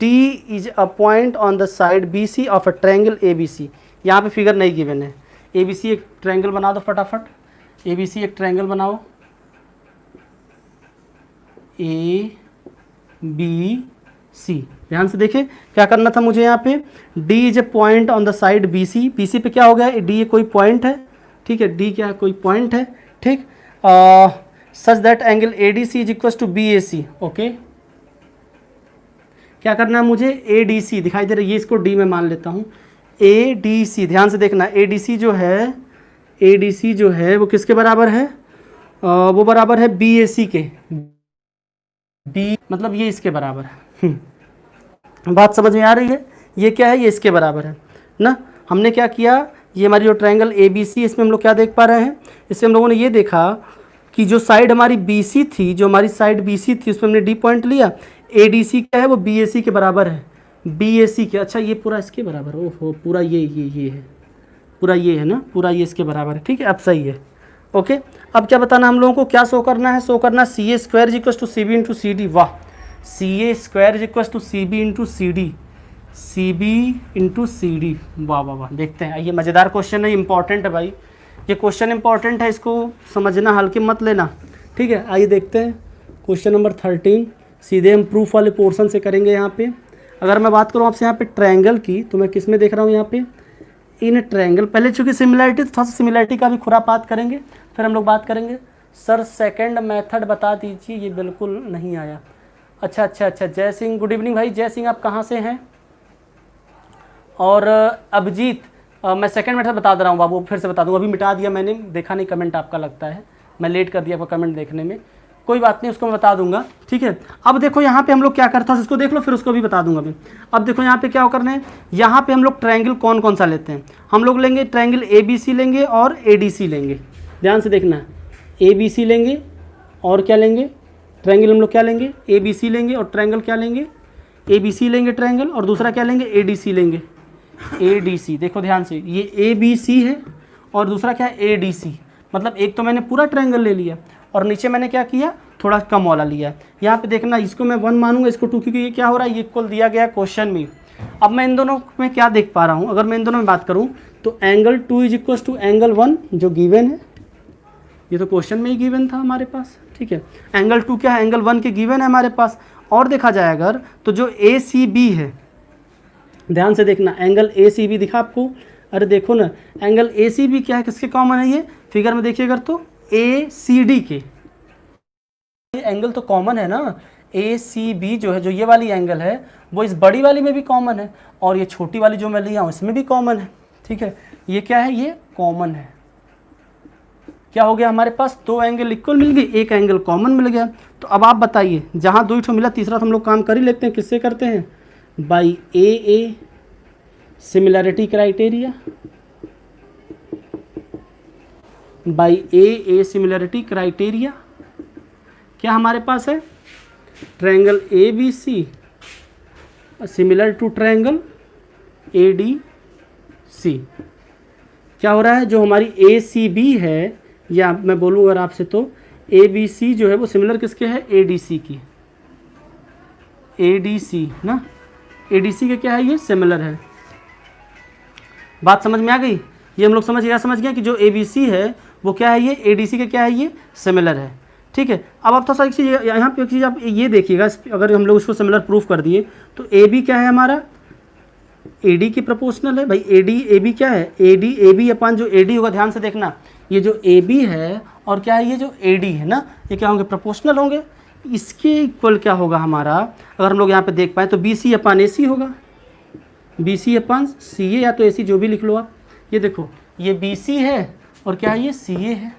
D is a point on the side BC of a triangle ABC। यहाँ पे फिगर नहीं गिवन है। ABC एक ट्रायंगल बना दो फटाफट, ABC एक ट्रायंगल बनाओ, ABC। ध्यान से देखें क्या करना था मुझे यहाँ पे, D is a point on the side BC। BC पे क्या हो गया, D कोई पॉइंट है। ठीक है, D क्या है, कोई पॉइंट है। ठीक, such that angle ADC is equal to BAC। Okay, क्या करना है मुझे, ADC दिखाई दे रहा है, ये इसको D में मान लेता हूँ, ADC। ध्यान से देखना, ADC जो है वो किसके बराबर है, वो बराबर है BAC के। B मतलब ये इसके बराबर है। बात समझ में आ रही है, ये क्या है, ये इसके बराबर है ना। हमने क्या किया, ये हमारी जो ट्रायंगल ABC, इसमें हम लोग क्या देख पा रहे हैं, इसमें हम लोगों ने ये देखा कि जो साइड हमारी BC थी, जो हमारी साइड BC थी उसमें हमने D पॉइंट लिया। ADC क्या है, वो BAC के बराबर है, BAC के। अच्छा ये पूरा इसके बराबर, ओहो पूरा ये है, पूरा ये है ना, पूरा ये इसके बराबर है। ठीक है, अब सही है। ओके, अब क्या बताना हम लोगों को, क्या शो करना है, शो करना CA square equal to CB into CD। वाह, CA square equal to CB into CD, CB into CD। वाह वाह वाह, देखते हैं। ये मज़ेदार क्वेश्चन है, इंपॉर्टेंट है भाई, ये क्वेश्चन इंपॉर्टेंट है, इसको समझना, हल्के मत लेना। ठीक है, आइए देखते हैं क्वेश्चन नंबर 13। सीधे हम प्रूफ वाले पोर्शन से करेंगे। यहाँ पे अगर मैं बात करूँ आपसे यहाँ पे ट्रायंगल की, तो मैं किस में देख रहा हूँ, यहाँ पे इन ट्रायंगल। पहले चूँकि सिमिलैरिटी, तो थोड़ा सा सिमिलैरिटी का भी खुरापात करेंगे, फिर हम लोग बात करेंगे। सर सेकंड मेथड बता दीजिए, ये बिल्कुल नहीं आया। अच्छा, जय सिंह, गुड इवनिंग भाई, जय सिंह, आप कहाँ से हैं। और अभिजीत, मैं सेकंड मेथड बता दे रहा हूँ बाबू, फिर से बता दूँ, अभी मिटा दिया मैंने, देखा नहीं कमेंट आपका, लगता है मैं लेट कर दिया आपका कमेंट देखने में, कोई बात नहीं, उसको मैं बता दूंगा। ठीक है, अब देखो यहाँ पे हम लोग क्या करते हैं, इसको देख लो, फिर उसको भी बता दूंगा मैं। अब देखो यहाँ पे क्या करना है, यहाँ पे हम लोग ट्रायंगल कौन कौन सा लेते हैं, हम लोग लेंगे ट्रायंगल ABC लेंगे और ADC लेंगे। ध्यान से देखना, ABC लेंगे और क्या लेंगे, ट्रायंगल हम लोग क्या लेंगे, ABC लेंगे, और ट्रायंगल क्या लेंगे, ABC लेंगे ट्रायंगल, और दूसरा क्या लेंगे, ADC लेंगे। ADC देखो ध्यान से, ये ABC है और दूसरा क्या है, ADC। मतलब एक तो मैंने पूरा ट्रायंगल ले लिया और नीचे मैंने क्या किया, थोड़ा कम वाला लिया। यहाँ पे देखना, इसको मैं 1 मानूंगा, इसको 2, क्योंकि ये क्या हो रहा है, ये इक्वल दिया गया क्वेश्चन में। अब मैं इन दोनों में क्या देख पा रहा हूँ, अगर मैं इन दोनों में बात करूँ तो angle 2 is equal to angle 1 जो गिवन है, ये तो क्वेश्चन में ही गिवन था हमारे पास, ठीक है। एंगल 2 क्या है, एंगल 1 के गिवन है हमारे पास। और देखा जाए अगर तो जो ए सी बी है, ध्यान से देखना, एंगल ए सी बी दिखा आपको, अरे देखो ना, एंगल ए सी बी क्या है, किसके कॉमन है, ये फिगर में देखिए अगर तो ए सी डी के, ये एंगल तो कॉमन है ना, ए सी बी जो है, जो ये वाली एंगल है वो इस बड़ी वाली में भी कॉमन है, और ये छोटी वाली जो मैं लिया हूँ इसमें भी कॉमन है, ठीक है। ये क्या है, ये कॉमन है। क्या हो गया हमारे पास, 2 एंगल इक्वल मिल गई, एक एंगल कॉमन मिल गया। तो अब आप बताइए, जहाँ 2 ठो मिला, तीसरा तो हम लोग काम कर ही लेते हैं, किससे करते हैं, by a similarity criteria, by a similarity criteria. क्या हमारे पास है, triangle A B C similar to triangle A D C. क्या हो रहा है, जो हमारी ए सी बी है, या मैं बोलूँ अगर आपसे तो ए बी सी जो है वो सिमिलर किसके है, ए डी सी की, ए डी सी ना, ए डी सी के क्या है, ये सिमिलर है। बात समझ में आ गई, ये हम लोग समझ गया कि जो ए बी सी है वो क्या है, ये ए डी सी के क्या है, ये सिमिलर है, ठीक है। अब आप थोड़ा सा एक चीज़ यहाँ पे, एक चीज़ आप ये देखिएगा, अगर हम लोग इसको सिमिलर प्रूफ कर दिए तो ए बी क्या है हमारा, ए डी की प्रोपोर्शनल है भाई, ए डी ए बी क्या है, ए बी अपन जो ए डी होगा, ध्यान से देखना, ये जो ए बी है और क्या है, ये जो ए डी है ना, ये क्या होंगे, प्रोपोर्शनल होंगे। इसके इक्वल क्या होगा हमारा, अगर हम लोग यहाँ पे देख पाए तो बी सी अपन ए सी होगा, बी सी अपन सी ए, या तो ए सी जो भी लिख लो आप। ये देखो, ये बी सी है और क्या है, ये सी ए है,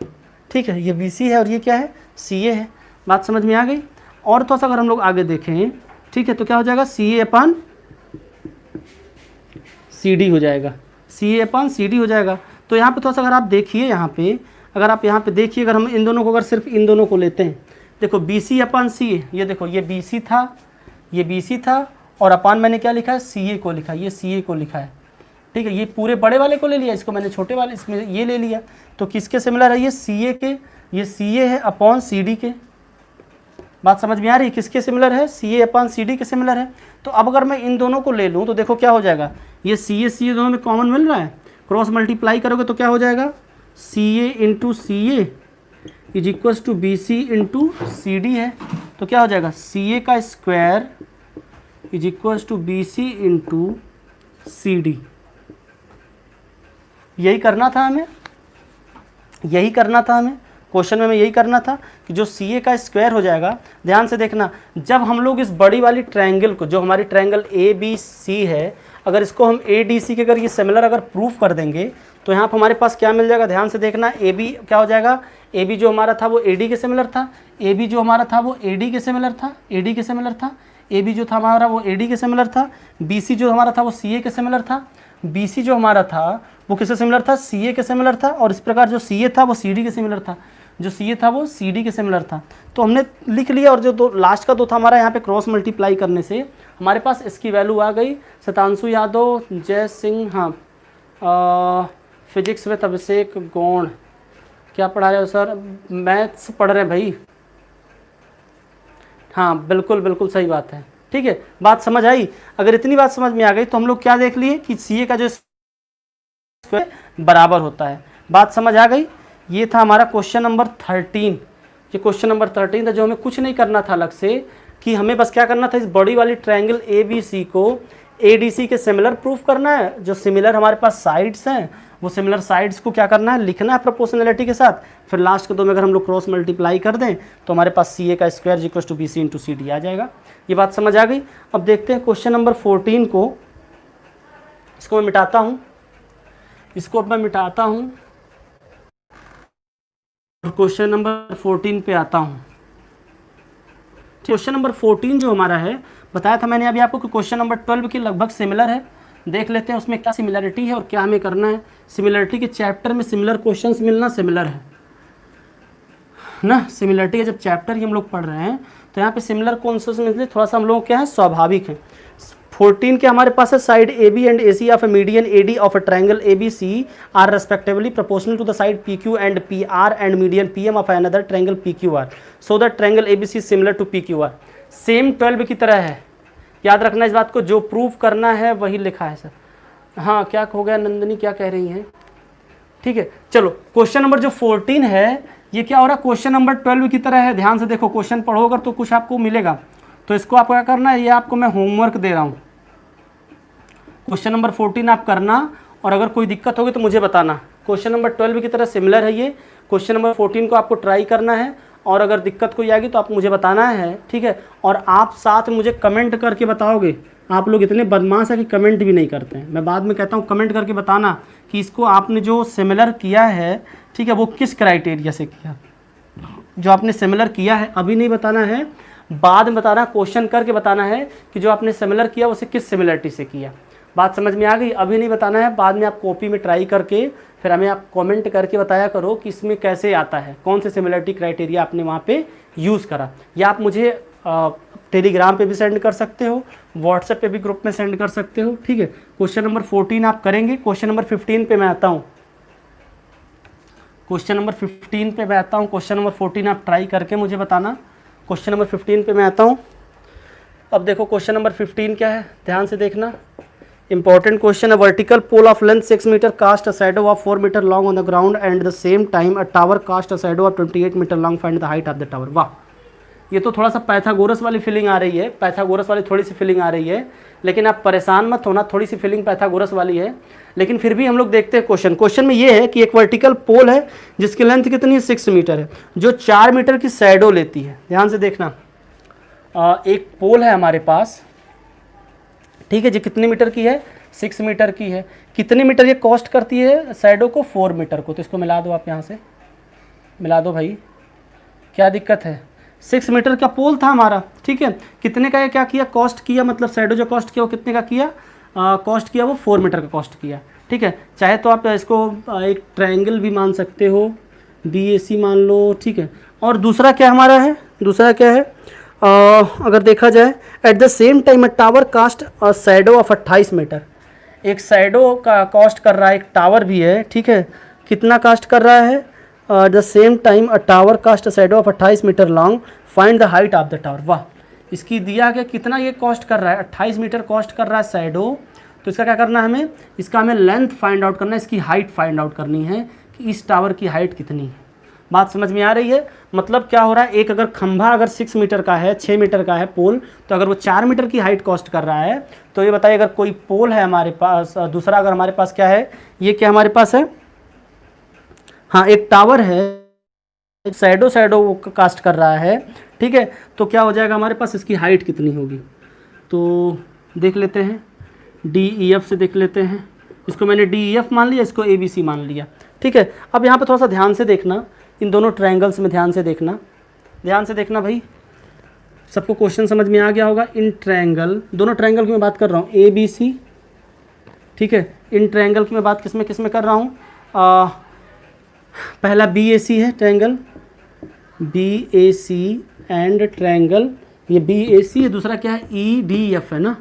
ठीक है, ये बी सी है और ये क्या है, सी ए है। बात समझ में आ गई। और थोड़ा सा अगर हम लोग आगे देखें, ठीक है, तो क्या हो जाएगा, सी ए अपन सी डी हो जाएगा, सी ए अपन सी डी हो जाएगा। तो यहाँ पे थोड़ा सा अगर आप देखिए, यहाँ पे अगर आप यहाँ पे देखिए, अगर हम इन दोनों को, अगर सिर्फ इन दोनों को लेते हैं, देखो बी सी अपन सी ए, ये देखो ये बी सी था, ये बी सी था, और अपन मैंने क्या लिखा है, सी ए को लिखा, ये सी ए को लिखा है, ठीक है। ये पूरे बड़े वाले को ले लिया, इसको मैंने छोटे वाले, इसमें ये ले लिया। तो किसके सिमिलर है, ये सी ए के, ये सी ए है अपॉन सी डी के। बात समझ में आ रही है, किसके सिमिलर है, सी ए अपॉन सी डी के सिमिलर है। तो अब अगर मैं इन दोनों को ले लूँ तो देखो क्या हो जाएगा, ये सी ए दोनों में कॉमन मिल रहा है, क्रॉस मल्टीप्लाई करोगे तो क्या हो जाएगा, C A into C A is equals to B C into C D है। तो क्या हो जाएगा, सी ए का square is equals to B C into C D. यही करना था हमें, यही करना था हमें, क्वेश्चन में यही करना था कि जो सी ए का स्क्वायर हो जाएगा। ध्यान से देखना, जब हम लोग इस बड़ी वाली ट्रायंगल को, जो हमारी ट्रायंगल ए बी सी है, अगर इसको हम ए डी सी के अगर ये सिमिलर अगर प्रूफ कर देंगे तो यहाँ पर हमारे पास क्या मिल जाएगा, ध्यान से देखना, ए बी क्या हो जाएगा, ए बी जो हमारा था वो ए डी के सिमिलर था, ए बी जो हमारा था वो ए डी के सिमिलर था, ए डी के सिमिलर था, ए बी जो था हमारा वो ए डी के सिमिलर था, बी सी जो हमारा था वो सी ए के सिमिलर था, बी सी जो हमारा था वो किससे सिमिलर था, सी ए के सिमिलर था, और इस प्रकार जो सी ए था वो सी डी के सिमिलर था, जो सी ए था वो सी डी के सिमिलर था। तो हमने लिख लिया, और जो दो लास्ट का 2 था हमारा, यहाँ पे क्रॉस मल्टीप्लाई करने से हमारे पास इसकी वैल्यू आ गई। शतांशु यादव, जय सिंह, हाँ, फिजिक्स विद अभिषेक गौड़, क्या पढ़ा रहे हो सर, मैथ्स पढ़ रहे हैं भाई, हाँ बिल्कुल बिल्कुल सही बात है, ठीक है। बात समझ आई, अगर इतनी बात समझ में आ गई तो हम लोग क्या देख लिए कि सी ए का जो बराबर होता है। बात समझ आ गई। ये था हमारा क्वेश्चन नंबर 13, ये क्वेश्चन नंबर 13 था, जो हमें कुछ नहीं करना था अलग से, कि हमें बस क्या करना था, इस बड़ी वाली ट्रायंगल ए बी सी को ए डी सी के सिमिलर प्रूफ करना है। जो सिमिलर हमारे पास साइड्स हैं, वो सिमिलर साइड्स को क्या करना है, लिखना है प्रोपोर्शनलिटी के साथ। फिर लास्ट के 2 में अगर हम लोग क्रॉस मल्टीप्लाई कर दें तो हमारे पास सी ए का square equal to B C into C D आ जाएगा। ये बात समझ आ गई। अब देखते हैं क्वेश्चन नंबर 14 को, इसको मैं मिटाता हूँ, इसको मैं मिटाता हूँ और क्वेश्चन नंबर 14 पे आता हूँ। क्वेश्चन नंबर 14 जो हमारा है, बताया था मैंने अभी आपको कि क्वेश्चन नंबर 12 के लगभग सिमिलर है। देख लेते हैं उसमें क्या सिमिलरिटी है और क्या हमें करना है। सिमिलरिटी के चैप्टर में सिमिलर क्वेश्चंस मिलना सिमिलर है ना। सिमिलरिटी का जब चैप्टर ही हम लोग पढ़ रहे हैं तो यहाँ पे सिमिलर क्वेश्चंस मिलते थोड़ा सा हम लोग क्या है, स्वाभाविक है। 14 के हमारे पास है, side A B and A C of a median A D of a triangle A B C are respectively proportional to the side P Q and P R and median P M of another triangle P Q R, so that triangle A B C similar to P Q R. Same 12 की तरह है, याद रखना इस बात को, जो proof करना है वही लिखा है सर। हाँ क्या हो गया नंदिनी, क्या कह रही हैं? ठीक है चलो, क्वेश्चन नंबर जो 14 है ये क्या हो रहा है, क्वेश्चन नंबर 12 की तरह है। ध्यान से देखो, क्वेश्चन पढ़ोगे तो कुछ आपको मिलेगा। तो इसको आपको क्या करना है, ये आपको मैं होमवर्क दे रहा हूँ। क्वेश्चन नंबर 14 आप करना, और अगर कोई दिक्कत होगी तो मुझे बताना। क्वेश्चन नंबर 12 की तरह सिमिलर है ये। क्वेश्चन नंबर 14 को आपको ट्राई करना है, और अगर दिक्कत कोई आएगी तो आप मुझे बताना है, ठीक है। और आप साथ में मुझे कमेंट करके बताओगे। आप लोग इतने बदमाश है कि कमेंट भी नहीं करते हैं। मैं बाद में कहता हूँ कमेंट करके बताना कि इसको आपने जो सिमिलर किया है, ठीक है, वो किस क्राइटेरिया से किया। जो आपने सिमिलर किया है अभी नहीं बताना है, बाद में बताना, क्वेश्चन करके बताना है कि जो आपने सिमिलर किया उसे किस सिमिलरिटी से किया। बात समझ में आ गई? अभी नहीं बताना है, बाद में आप कॉपी में ट्राई करके फिर हमें आप कमेंट करके बताया करो कि इसमें कैसे आता है, कौन से सिमिलरिटी क्राइटेरिया आपने वहाँ पे यूज़ करा। या आप मुझे टेलीग्राम पे भी सेंड कर सकते हो, व्हाट्सएप पे भी ग्रुप में सेंड कर सकते हो, ठीक है। क्वेश्चन नंबर 14 आप करेंगे। क्वेश्चन नंबर 15 पे मैं आता हूँ। क्वेश्चन नंबर 15 पे मैं आता हूँ। क्वेश्चन नंबर 14 आप ट्राई करके मुझे बताना। क्वेश्चन नंबर 15 पे मैं आता हूँ। अब देखो क्वेश्चन नंबर 15 क्या है, ध्यान से देखना। इंपॉर्टेंट क्वेश्चन है। Vertical pole of length 6 metre cast a shadow of 4 metre long on the ground and the same time a tower cast a shadow of 28 metre long, find the height of the tower. वाह, ये तो थोड़ा सा Pythagoras वाली feeling आ रही है, Pythagoras वाली थोड़ी सी फीलिंग आ रही है, लेकिन आप परेशान मत होना, थोड़ी सी फीलिंग पैथागोरस वाली है, लेकिन फिर भी हम लोग देखते हैं क्वेश्चन। क्वेश्चन में ये है कि एक वर्टिकल पोल है जिसकी लेंथ कितनी है, 6 मीटर है, जो 4 मीटर की शैडो लेती है। ध्यान से देखना, एक पोल है हमारे पास, ठीक है, जो कितने मीटर की है, 6 मीटर की है। कितने मीटर ये कॉस्ट करती है शैडो को, 4 मीटर को। तो इसको मिला दो, आप यहाँ से मिला दो भाई, क्या दिक्कत है। 6 मीटर का पोल था हमारा, ठीक है। कितने का ये क्या किया, कॉस्ट किया, मतलब शैडो जो कॉस्ट किया वो कितने का किया, कॉस्ट किया वो 4 मीटर का कॉस्ट किया, ठीक है। चाहे तो आप इसको एक ट्रायंगल भी मान सकते हो, BAC मान लो, ठीक है। और दूसरा क्या हमारा है, दूसरा क्या है, अगर देखा जाए, at the same time a tower cast a shadow of 28 metre. एक शैडो का कॉस्ट कर रहा है, एक टावर भी है, ठीक है। कितना कास्ट कर रहा है, the same time a tower cast a shadow of 28 metre long, find the height of the tower. वाह, इसकी दिया गया कितना ये कॉस्ट कर रहा है, 28 मीटर कॉस्ट कर रहा है शैडो। तो इसका क्या करना है हमें, इसका हमें लेंथ फाइंड आउट करना है, इसकी हाइट फाइंड आउट करनी है कि इस टावर की हाइट कितनी है। बात समझ में आ रही है? मतलब क्या हो रहा है, एक अगर खंभा अगर 6 मीटर का है, 6 मीटर का है पोल, तो अगर वो 4 मीटर की हाइट कॉस्ट कर रहा है, तो ये बताइए अगर कोई पोल है हमारे पास, दूसरा अगर हमारे पास क्या है, ये क्या हमारे पास है, हाँ एक टावर है, शैडो शैडो कास्ट कर रहा है, ठीक है। तो क्या हो जाएगा हमारे पास, इसकी हाइट कितनी होगी, तो देख लेते हैं, DEF से देख लेते हैं। इसको मैंने DEF मान लिया, इसको ABC मान लिया, ठीक है। अब यहाँ पे थोड़ा सा ध्यान से देखना, इन दोनों ट्रायंगल्स में ध्यान से देखना, ध्यान से देखना भाई, सबको क्वेश्चन समझ में आ गया होगा। इन ट्रायंगल, दोनों ट्रायंगल की मैं बात कर रहा हूँ, ABC, ठीक है। इन ट्रायंगल की मैं बात किस में कर रहा हूँ, पहला BAC है ट्रायंगल, BAC एंड ट्रायंगल, ये BAC है, दूसरा क्या है, EDF है ना,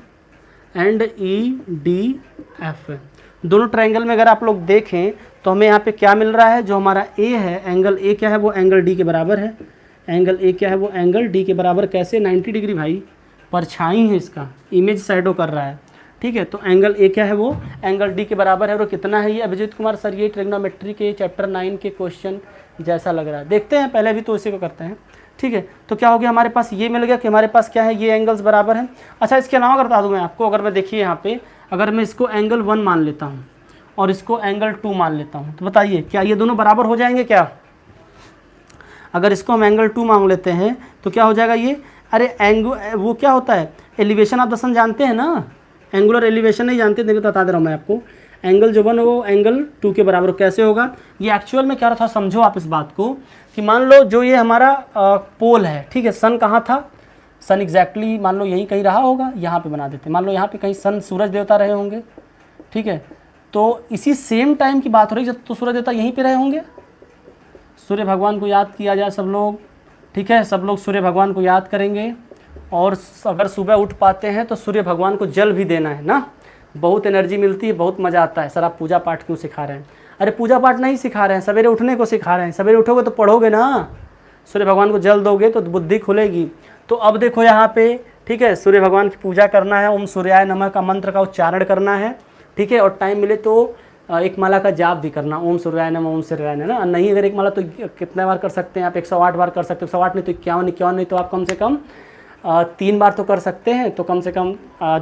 एंड EDF है। दोनों ट्रायंगल में अगर आप लोग देखें तो हमें यहाँ पे क्या मिल रहा है, जो हमारा A है, एंगल A क्या है, वो एंगल D के बराबर है। एंगल A क्या है, वो एंगल D के बराबर, कैसे, 90 डिग्री भाई, परछाई है इसका, इमेज शैडो कर रहा है, ठीक है। तो एंगल A क्या है, वो एंगल D के बराबर है। और कितना है ये, अभिजीत कुमार सर, ये ट्रिग्नोमेट्री के चैप्टर 9 के क्वेश्चन जैसा लग रहा है, देखते हैं, पहले भी तो इसी को करते हैं, ठीक है। तो क्या हो गया हमारे पास, ये मिल गया कि हमारे पास क्या है, ये एंगल्स बराबर हैं। अच्छा, इसके अलावा बता दूँ मैं आपको, अगर मैं देखिए यहाँ पे, अगर मैं इसको एंगल 1 मान लेता हूँ और इसको एंगल 2 मान लेता हूँ, तो बताइए क्या ये दोनों बराबर हो जाएंगे क्या। अगर इसको हम एंगल 2 मान लेते हैं तो क्या हो जाएगा ये, अरे वो क्या होता है, एलिवेशन ऑफ द सन जानते हैं ना, एंगुलर एलिवेशन नहीं जानते, देखो बता दे रहा हूँ मैं आपको। एंगल जो 1 वो एंगल 2 के बराबर कैसे होगा, ये एक्चुअल में क्या रहा था, समझो आप इस बात को कि मान लो जो ये हमारा पोल है, ठीक है, सन कहाँ था, सन एग्जैक्टली मान लो यहीं कहीं रहा होगा, यहाँ पे बना देते, मान लो यहाँ पे कहीं सन सूरज देवता रहे होंगे, ठीक है। तो इसी सेम टाइम की बात हो रही है जब तो सूरज देवता यहीं पे रहे होंगे। सूर्य भगवान को याद किया जाए सब लोग, ठीक है, सब लोग सूर्य भगवान को याद करेंगे। और अगर सुबह उठ पाते हैं तो सूर्य भगवान को जल भी देना है ना, बहुत एनर्जी मिलती है, बहुत मज़ा आता है। सर आप पूजा पाठ क्यों सिखा रहे हैं, अरे पूजा पाठ नहीं सिखा रहे हैं, सवेरे उठने को सिखा रहे हैं। सवेरे उठोगे तो पढ़ोगे ना, सूर्य भगवान को जल दोगे तो बुद्धि खुलेगी। तो अब देखो यहाँ पे, ठीक है, सूर्य भगवान की पूजा करना है, ओम सूर्याय नमः का मंत्र का उच्चारण करना है, ठीक है। और टाइम मिले तो एक माला का जाप भी करना, ओम सूर्याय नमः, ओम सूर्याय नमः ना। नहीं अगर एक माला तो कितने बार कर सकते हैं आप? 108 बार कर सकते हो। 108 नहीं तो 51 नहीं तो आप कम से कम 3 बार तो कर सकते हैं। तो कम से कम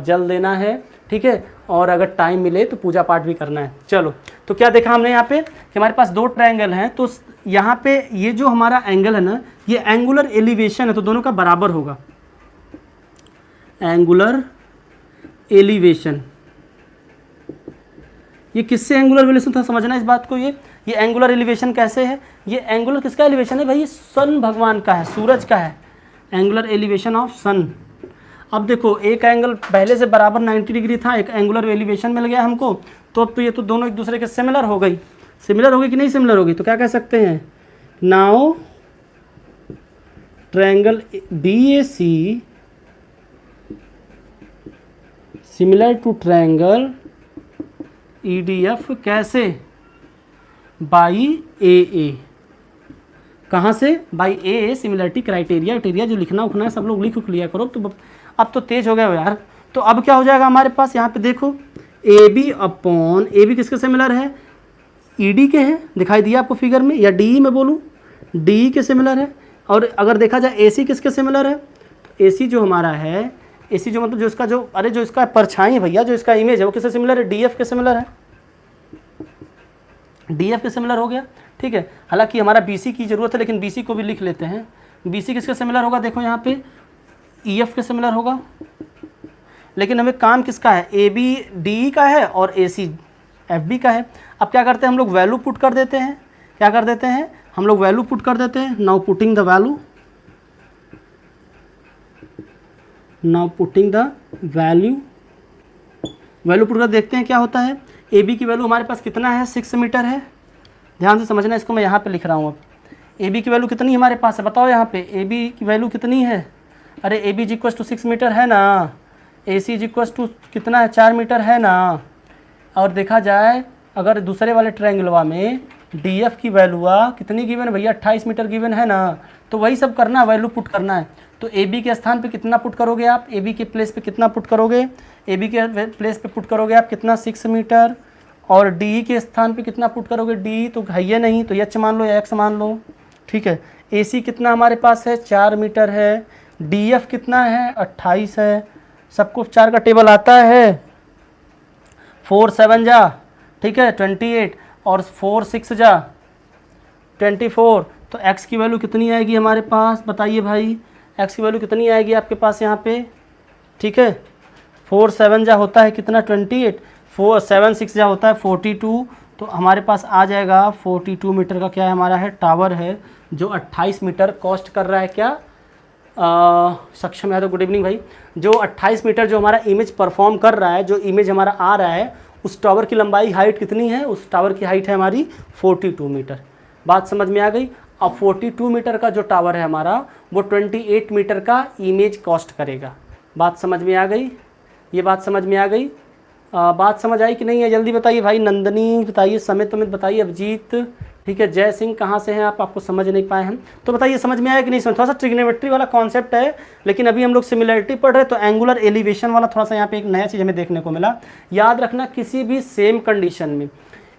जल देना है, ठीक है। और अगर टाइम मिले तो पूजा पाठ भी करना है। चलो, तो क्या देखा हमने यहाँ पे कि हमारे पास 2 ट्रायंगल हैं। तो यहाँ पे ये जो हमारा एंगल है ना, ये एंगुलर एलिवेशन है, तो दोनों का बराबर होगा। एंगुलर एलिवेशन, ये किससे एंगुलर एलिवेशन था समझना इस बात को। ये एंगुलर एलिवेशन कैसे है? ये एंगुलर किसका एलिवेशन है भाई? ये सन भगवान का है, सूरज का है। एंगुलर एलिवेशन ऑफ सन। अब देखो एक एंगल पहले से बराबर 90 डिग्री था, एक एंगुलर एलिवेशन मिल गया हमको। तो अब तो ये तो दोनों एक दूसरे के सिमिलर हो गई। सिमिलर होगी कि नहीं सिमिलर होगी? तो क्या कह सकते हैं? Now triangle BAC similar to triangle EDF कैसे? By AA। कहाँ से? बाई AA सिमिलरिटी क्राइटेरिया जो लिखना उखना है सब लोग लिख लिया करो। तो अब तो तेज हो गया हो यार। तो अब क्या हो जाएगा हमारे पास? यहाँ पे देखो AB अपॉन AB किसके सिमिलर है? ED के हैं, दिखाई दिया आपको फिगर में, या DE में बोलूँ? DE के सिमिलर है। और अगर देखा जाए AC किसके सिमिलर है? तो AC जो हमारा है, AC जो मतलब जो इसका जो जो इसका परछाई है भैया, जो इसका इमेज है वो किससे सिमिलर है? DF के सिमिलर है। DF के सिमिलर हो गया, ठीक है। हालांकि हमारा BC की ज़रूरत है, लेकिन BC को भी लिख लेते हैं। BC किसके सिमिलर होगा? देखो यहाँ पे EF के सिमिलर होगा। लेकिन हमें काम किसका है? AB DE का है और AC FB का है। अब क्या करते हैं हम लोग? वैल्यू पुट कर देते हैं। क्या कर देते हैं हम लोग? वैल्यू पुट कर देते हैं। Now putting the value, value put कर देखते हैं क्या होता है। AB की वैल्यू हमारे पास कितना है? 6 मीटर है। ध्यान से समझना, इसको मैं यहाँ पे लिख रहा हूँ। अब AB की वैल्यू कितनी हमारे पास है बताओ? यहाँ पे AB की वैल्यू कितनी है? अरे AB is equal to 6 metre है ना। AC इज इक्वल टू कितना है? 4 मीटर है ना। और देखा जाए अगर दूसरे वाले ट्रायंगलवा में DF की वैल्यू कितनी गिवन है भैया? 28 मीटर गिवन है ना। तो वही सब करना है, वैल्यू पुट करना है। तो AB के स्थान पे कितना पुट करोगे आप? AB के प्लेस पे कितना पुट करोगे? AB के प्लेस पे पुट करोगे आप कितना? 6 मीटर। और DE के स्थान पे कितना पुट करोगे? DE तो है ही नहीं, तो H मान लो या X मान लो, ठीक है। AC कितना हमारे पास है? 4 मीटर है। DF कितना है? 28 है। सबको 4 का टेबल आता है? 4 7 जा, ठीक है, 28, और 4 6 जा 24। तो x की वैल्यू कितनी आएगी हमारे पास? बताइए भाई, x की वैल्यू कितनी आएगी आपके पास यहाँ पे? ठीक है, 4 7 जा होता है कितना? 28, 4 7 6 जा होता है 42। तो हमारे पास आ जाएगा 42 मीटर का क्या है हमारा है? टावर है, जो 28 मीटर कॉस्ट कर रहा है। क्या सक्षम है? तो गुड इवनिंग भाई। जो 28 मीटर जो हमारा इमेज परफॉर्म कर रहा है, जो इमेज हमारा आ रहा है, उस टावर की लंबाई हाइट कितनी है? उस टावर की हाइट है हमारी 42 मीटर। बात समझ में आ गई? अब 42 मीटर का जो टावर है हमारा, वो 28 मीटर का इमेज कॉस्ट करेगा। बात समझ में आ गई? ये बात समझ में आ गई? बात समझ आई कि नहीं है? जल्दी बताइए भाई। नंदनी बताइए, समित तुमित बताइए, अभिजीत, ठीक है, जय सिंह कहाँ से हैं आप? आपको समझ नहीं पाए हम तो बताइए समझ में आया कि नहीं समझ? थोड़ा सा ट्रिग्नोमेट्री वाला कॉन्सेप्ट है, लेकिन अभी हम लोग सिमिलरिटी पढ़ रहे हैं, तो एंगुलर एलिवेशन वाला थोड़ा सा यहाँ पे एक नया चीज़ हमें देखने को मिला। याद रखना, किसी भी सेम कंडीशन में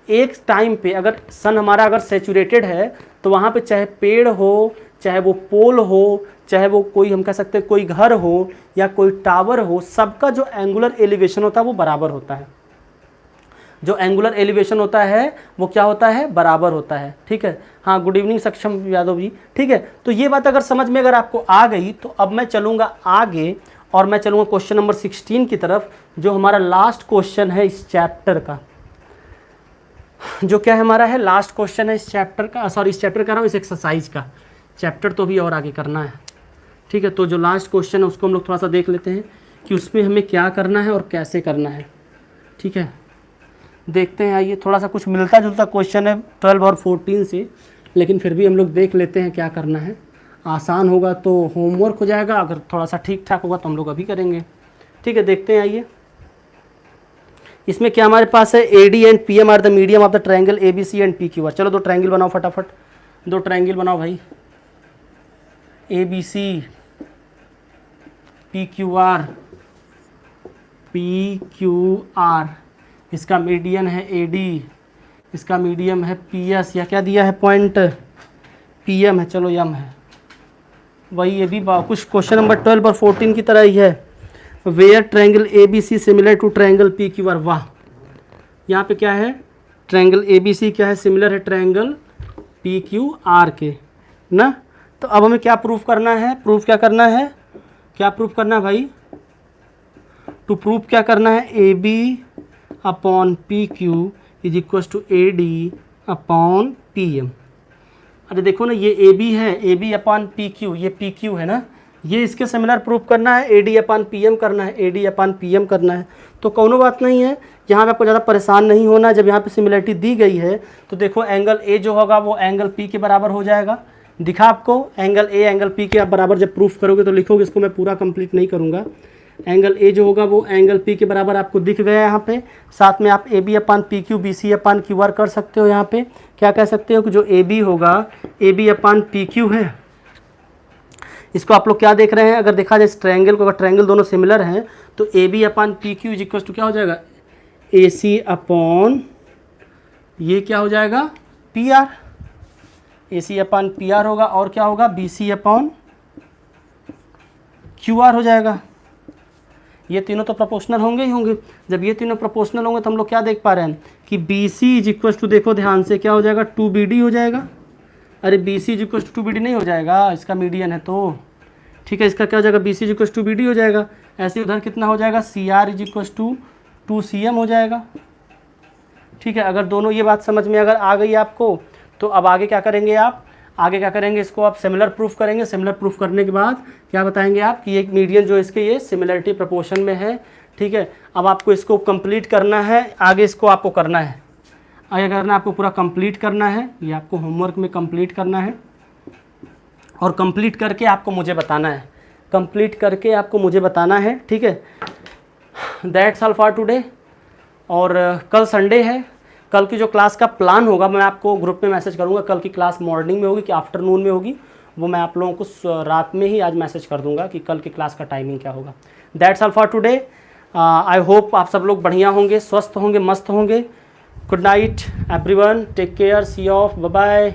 एक टाइम पे अगर सन हमारा अगर सेचुरेटेड है, तो वहाँ पे चाहे पेड़ हो, चाहे वो पोल हो, चाहे वो कोई हम कह सकते हैं कोई घर हो या कोई टावर हो, सबका जो एंगुलर एलिवेशन होता है वो बराबर होता है। जो एंगुलर एलिवेशन होता है वो क्या होता है? बराबर होता है, ठीक है। हाँ, गुड इवनिंग सक्षम यादव जी, ठीक है। तो ये बात अगर समझ में अगर आपको आ गई, तो अब मैं चलूँगा आगे और मैं चलूँगा क्वेश्चन नंबर 16 की तरफ, जो हमारा लास्ट क्वेश्चन है इस चैप्टर का। जो क्या है हमारा है? लास्ट क्वेश्चन है इस चैप्टर का, सॉरी इस चैप्टर का रहा हूँ, इस एक्सरसाइज का। चैप्टर तो भी और आगे करना है, ठीक है। तो जो लास्ट क्वेश्चन है उसको हम लोग थोड़ा सा देख लेते हैं कि उसमें हमें क्या करना है और कैसे करना है, ठीक है। देखते हैं, आइए। थोड़ा सा कुछ मिलता जुलता क्वेश्चन है 12 और 14 से, लेकिन फिर भी हम लोग देख लेते हैं क्या करना है। आसान होगा तो होमवर्क हो जाएगा, अगर थोड़ा सा ठीक ठाक होगा तो हम लोग अभी करेंगे, ठीक है। देखते हैं, आइए। इसमें क्या हमारे पास है? AD and PM are the medium of the triangle ABC and PQR। चलो 2 ट्रायंगल बनाओ फटाफट, 2 ट्रायंगल बनाओ भाई। ABC PQR, इसका मीडियन है AD, इसका मीडियम है PS, या क्या दिया है पॉइंट PM है, चलो यम है वही। ये भी कुछ क्वेश्चन नंबर 12 और 14 की तरह ही है। Where triangle ABC similar to triangle PQR, वाह यहाँ पे क्या है, ट्रायंगल ABC क्या है, सिमिलर है ट्रायंगल PQR के ना। तो अब हमें क्या प्रूफ करना है, प्रूफ क्या करना है, क्या प्रूफ करना है भाई, टू प्रूफ क्या करना है, AB upon PQ is equal to AD upon PM। अरे देखो ना ये AB है, AB अपॉन PQ, ये PQ है ना, ये इसके सिमिलर प्रूफ करना है, AD अपॉन PM करना है, AD अपॉन PM करना है। तो कोनो बात नहीं है, यहाँ पे आपको ज़्यादा परेशान नहीं होना। जब यहाँ पे सिमिलरिटी दी गई है तो देखो एंगल A जो होगा वो एंगल P के बराबर हो जाएगा। दिखा आपको, एंगल A एंगल P के आप बराबर जब प्रूफ करोगे तो लिखोगे, इसको मैं पूरा कंप्लीट नहीं करूँगा। एंगल A जो होगा वो एंगल P के बराबर आपको दिख गया यहाँ पे। साथ में आप AB अपान PQ BC अपान QR कर सकते हो। यहाँ पे क्या कह सकते हो कि जो AB होगा AB अपान PQ है, इसको आप लोग क्या देख रहे हैं, अगर देखा जाए इस ट्रायंगल को, अगर ट्रायंगल दोनों सिमिलर हैं तो AB upon PQ is equal to क्या हो जाएगा, AC अपॉन ये क्या हो जाएगा PR, AC अपान PR होगा, और क्या होगा BC अपॉन QR हो जाएगा। ये तीनों तो प्रोपोर्शनल होंगे ही होंगे। जब ये तीनों प्रोपोर्शनल होंगे तो हम लोग क्या देख पा रहे हैं कि BC इज इक्वल टू, देखो ध्यान से, क्या हो जाएगा 2BD हो जाएगा। अरे BC is equal to 2BD नहीं हो जाएगा, इसका मीडियन है तो ठीक है, इसका क्या हो जाएगा BC is equal to 2BD हो जाएगा। ऐसे उधर कितना हो जाएगा CR is equal to 2CM हो जाएगा। ठीक है, अगर दोनों ये बात समझ में अगर आ गई आपको तो अब आगे क्या करेंगे आप, आगे क्या करेंगे, इसको आप सिमिलर प्रूफ करेंगे। सिमिलर प्रूफ करने के बाद क्या बताएंगे आप कि एक मीडियन जो इसके ये सिमिलरिटी प्रोपोर्शन में है। ठीक है, अब आपको इसको कंप्लीट करना है, आगे इसको आपको करना है, आगे करना आपको पूरा कंप्लीट करना है, ये आपको होमवर्क में कंप्लीट करना है और कंप्लीट करके आपको मुझे बताना है, कंप्लीट करके आपको मुझे बताना है। ठीक है, दैट्स ऑल फॉर टुडे। और कल संडे है, कल की जो क्लास का प्लान होगा मैं आपको ग्रुप में मैसेज करूंगा। कल की क्लास मॉर्निंग में होगी कि आफ्टरनून में होगी, वो मैं आप लोगों को रात में ही आज मैसेज कर दूंगा कि कल की क्लास का टाइमिंग क्या होगा। That's all for today. I hope आप सब लोग बढ़िया होंगे, स्वस्थ होंगे, मस्त होंगे। Good night everyone, take care, see off, bye bye.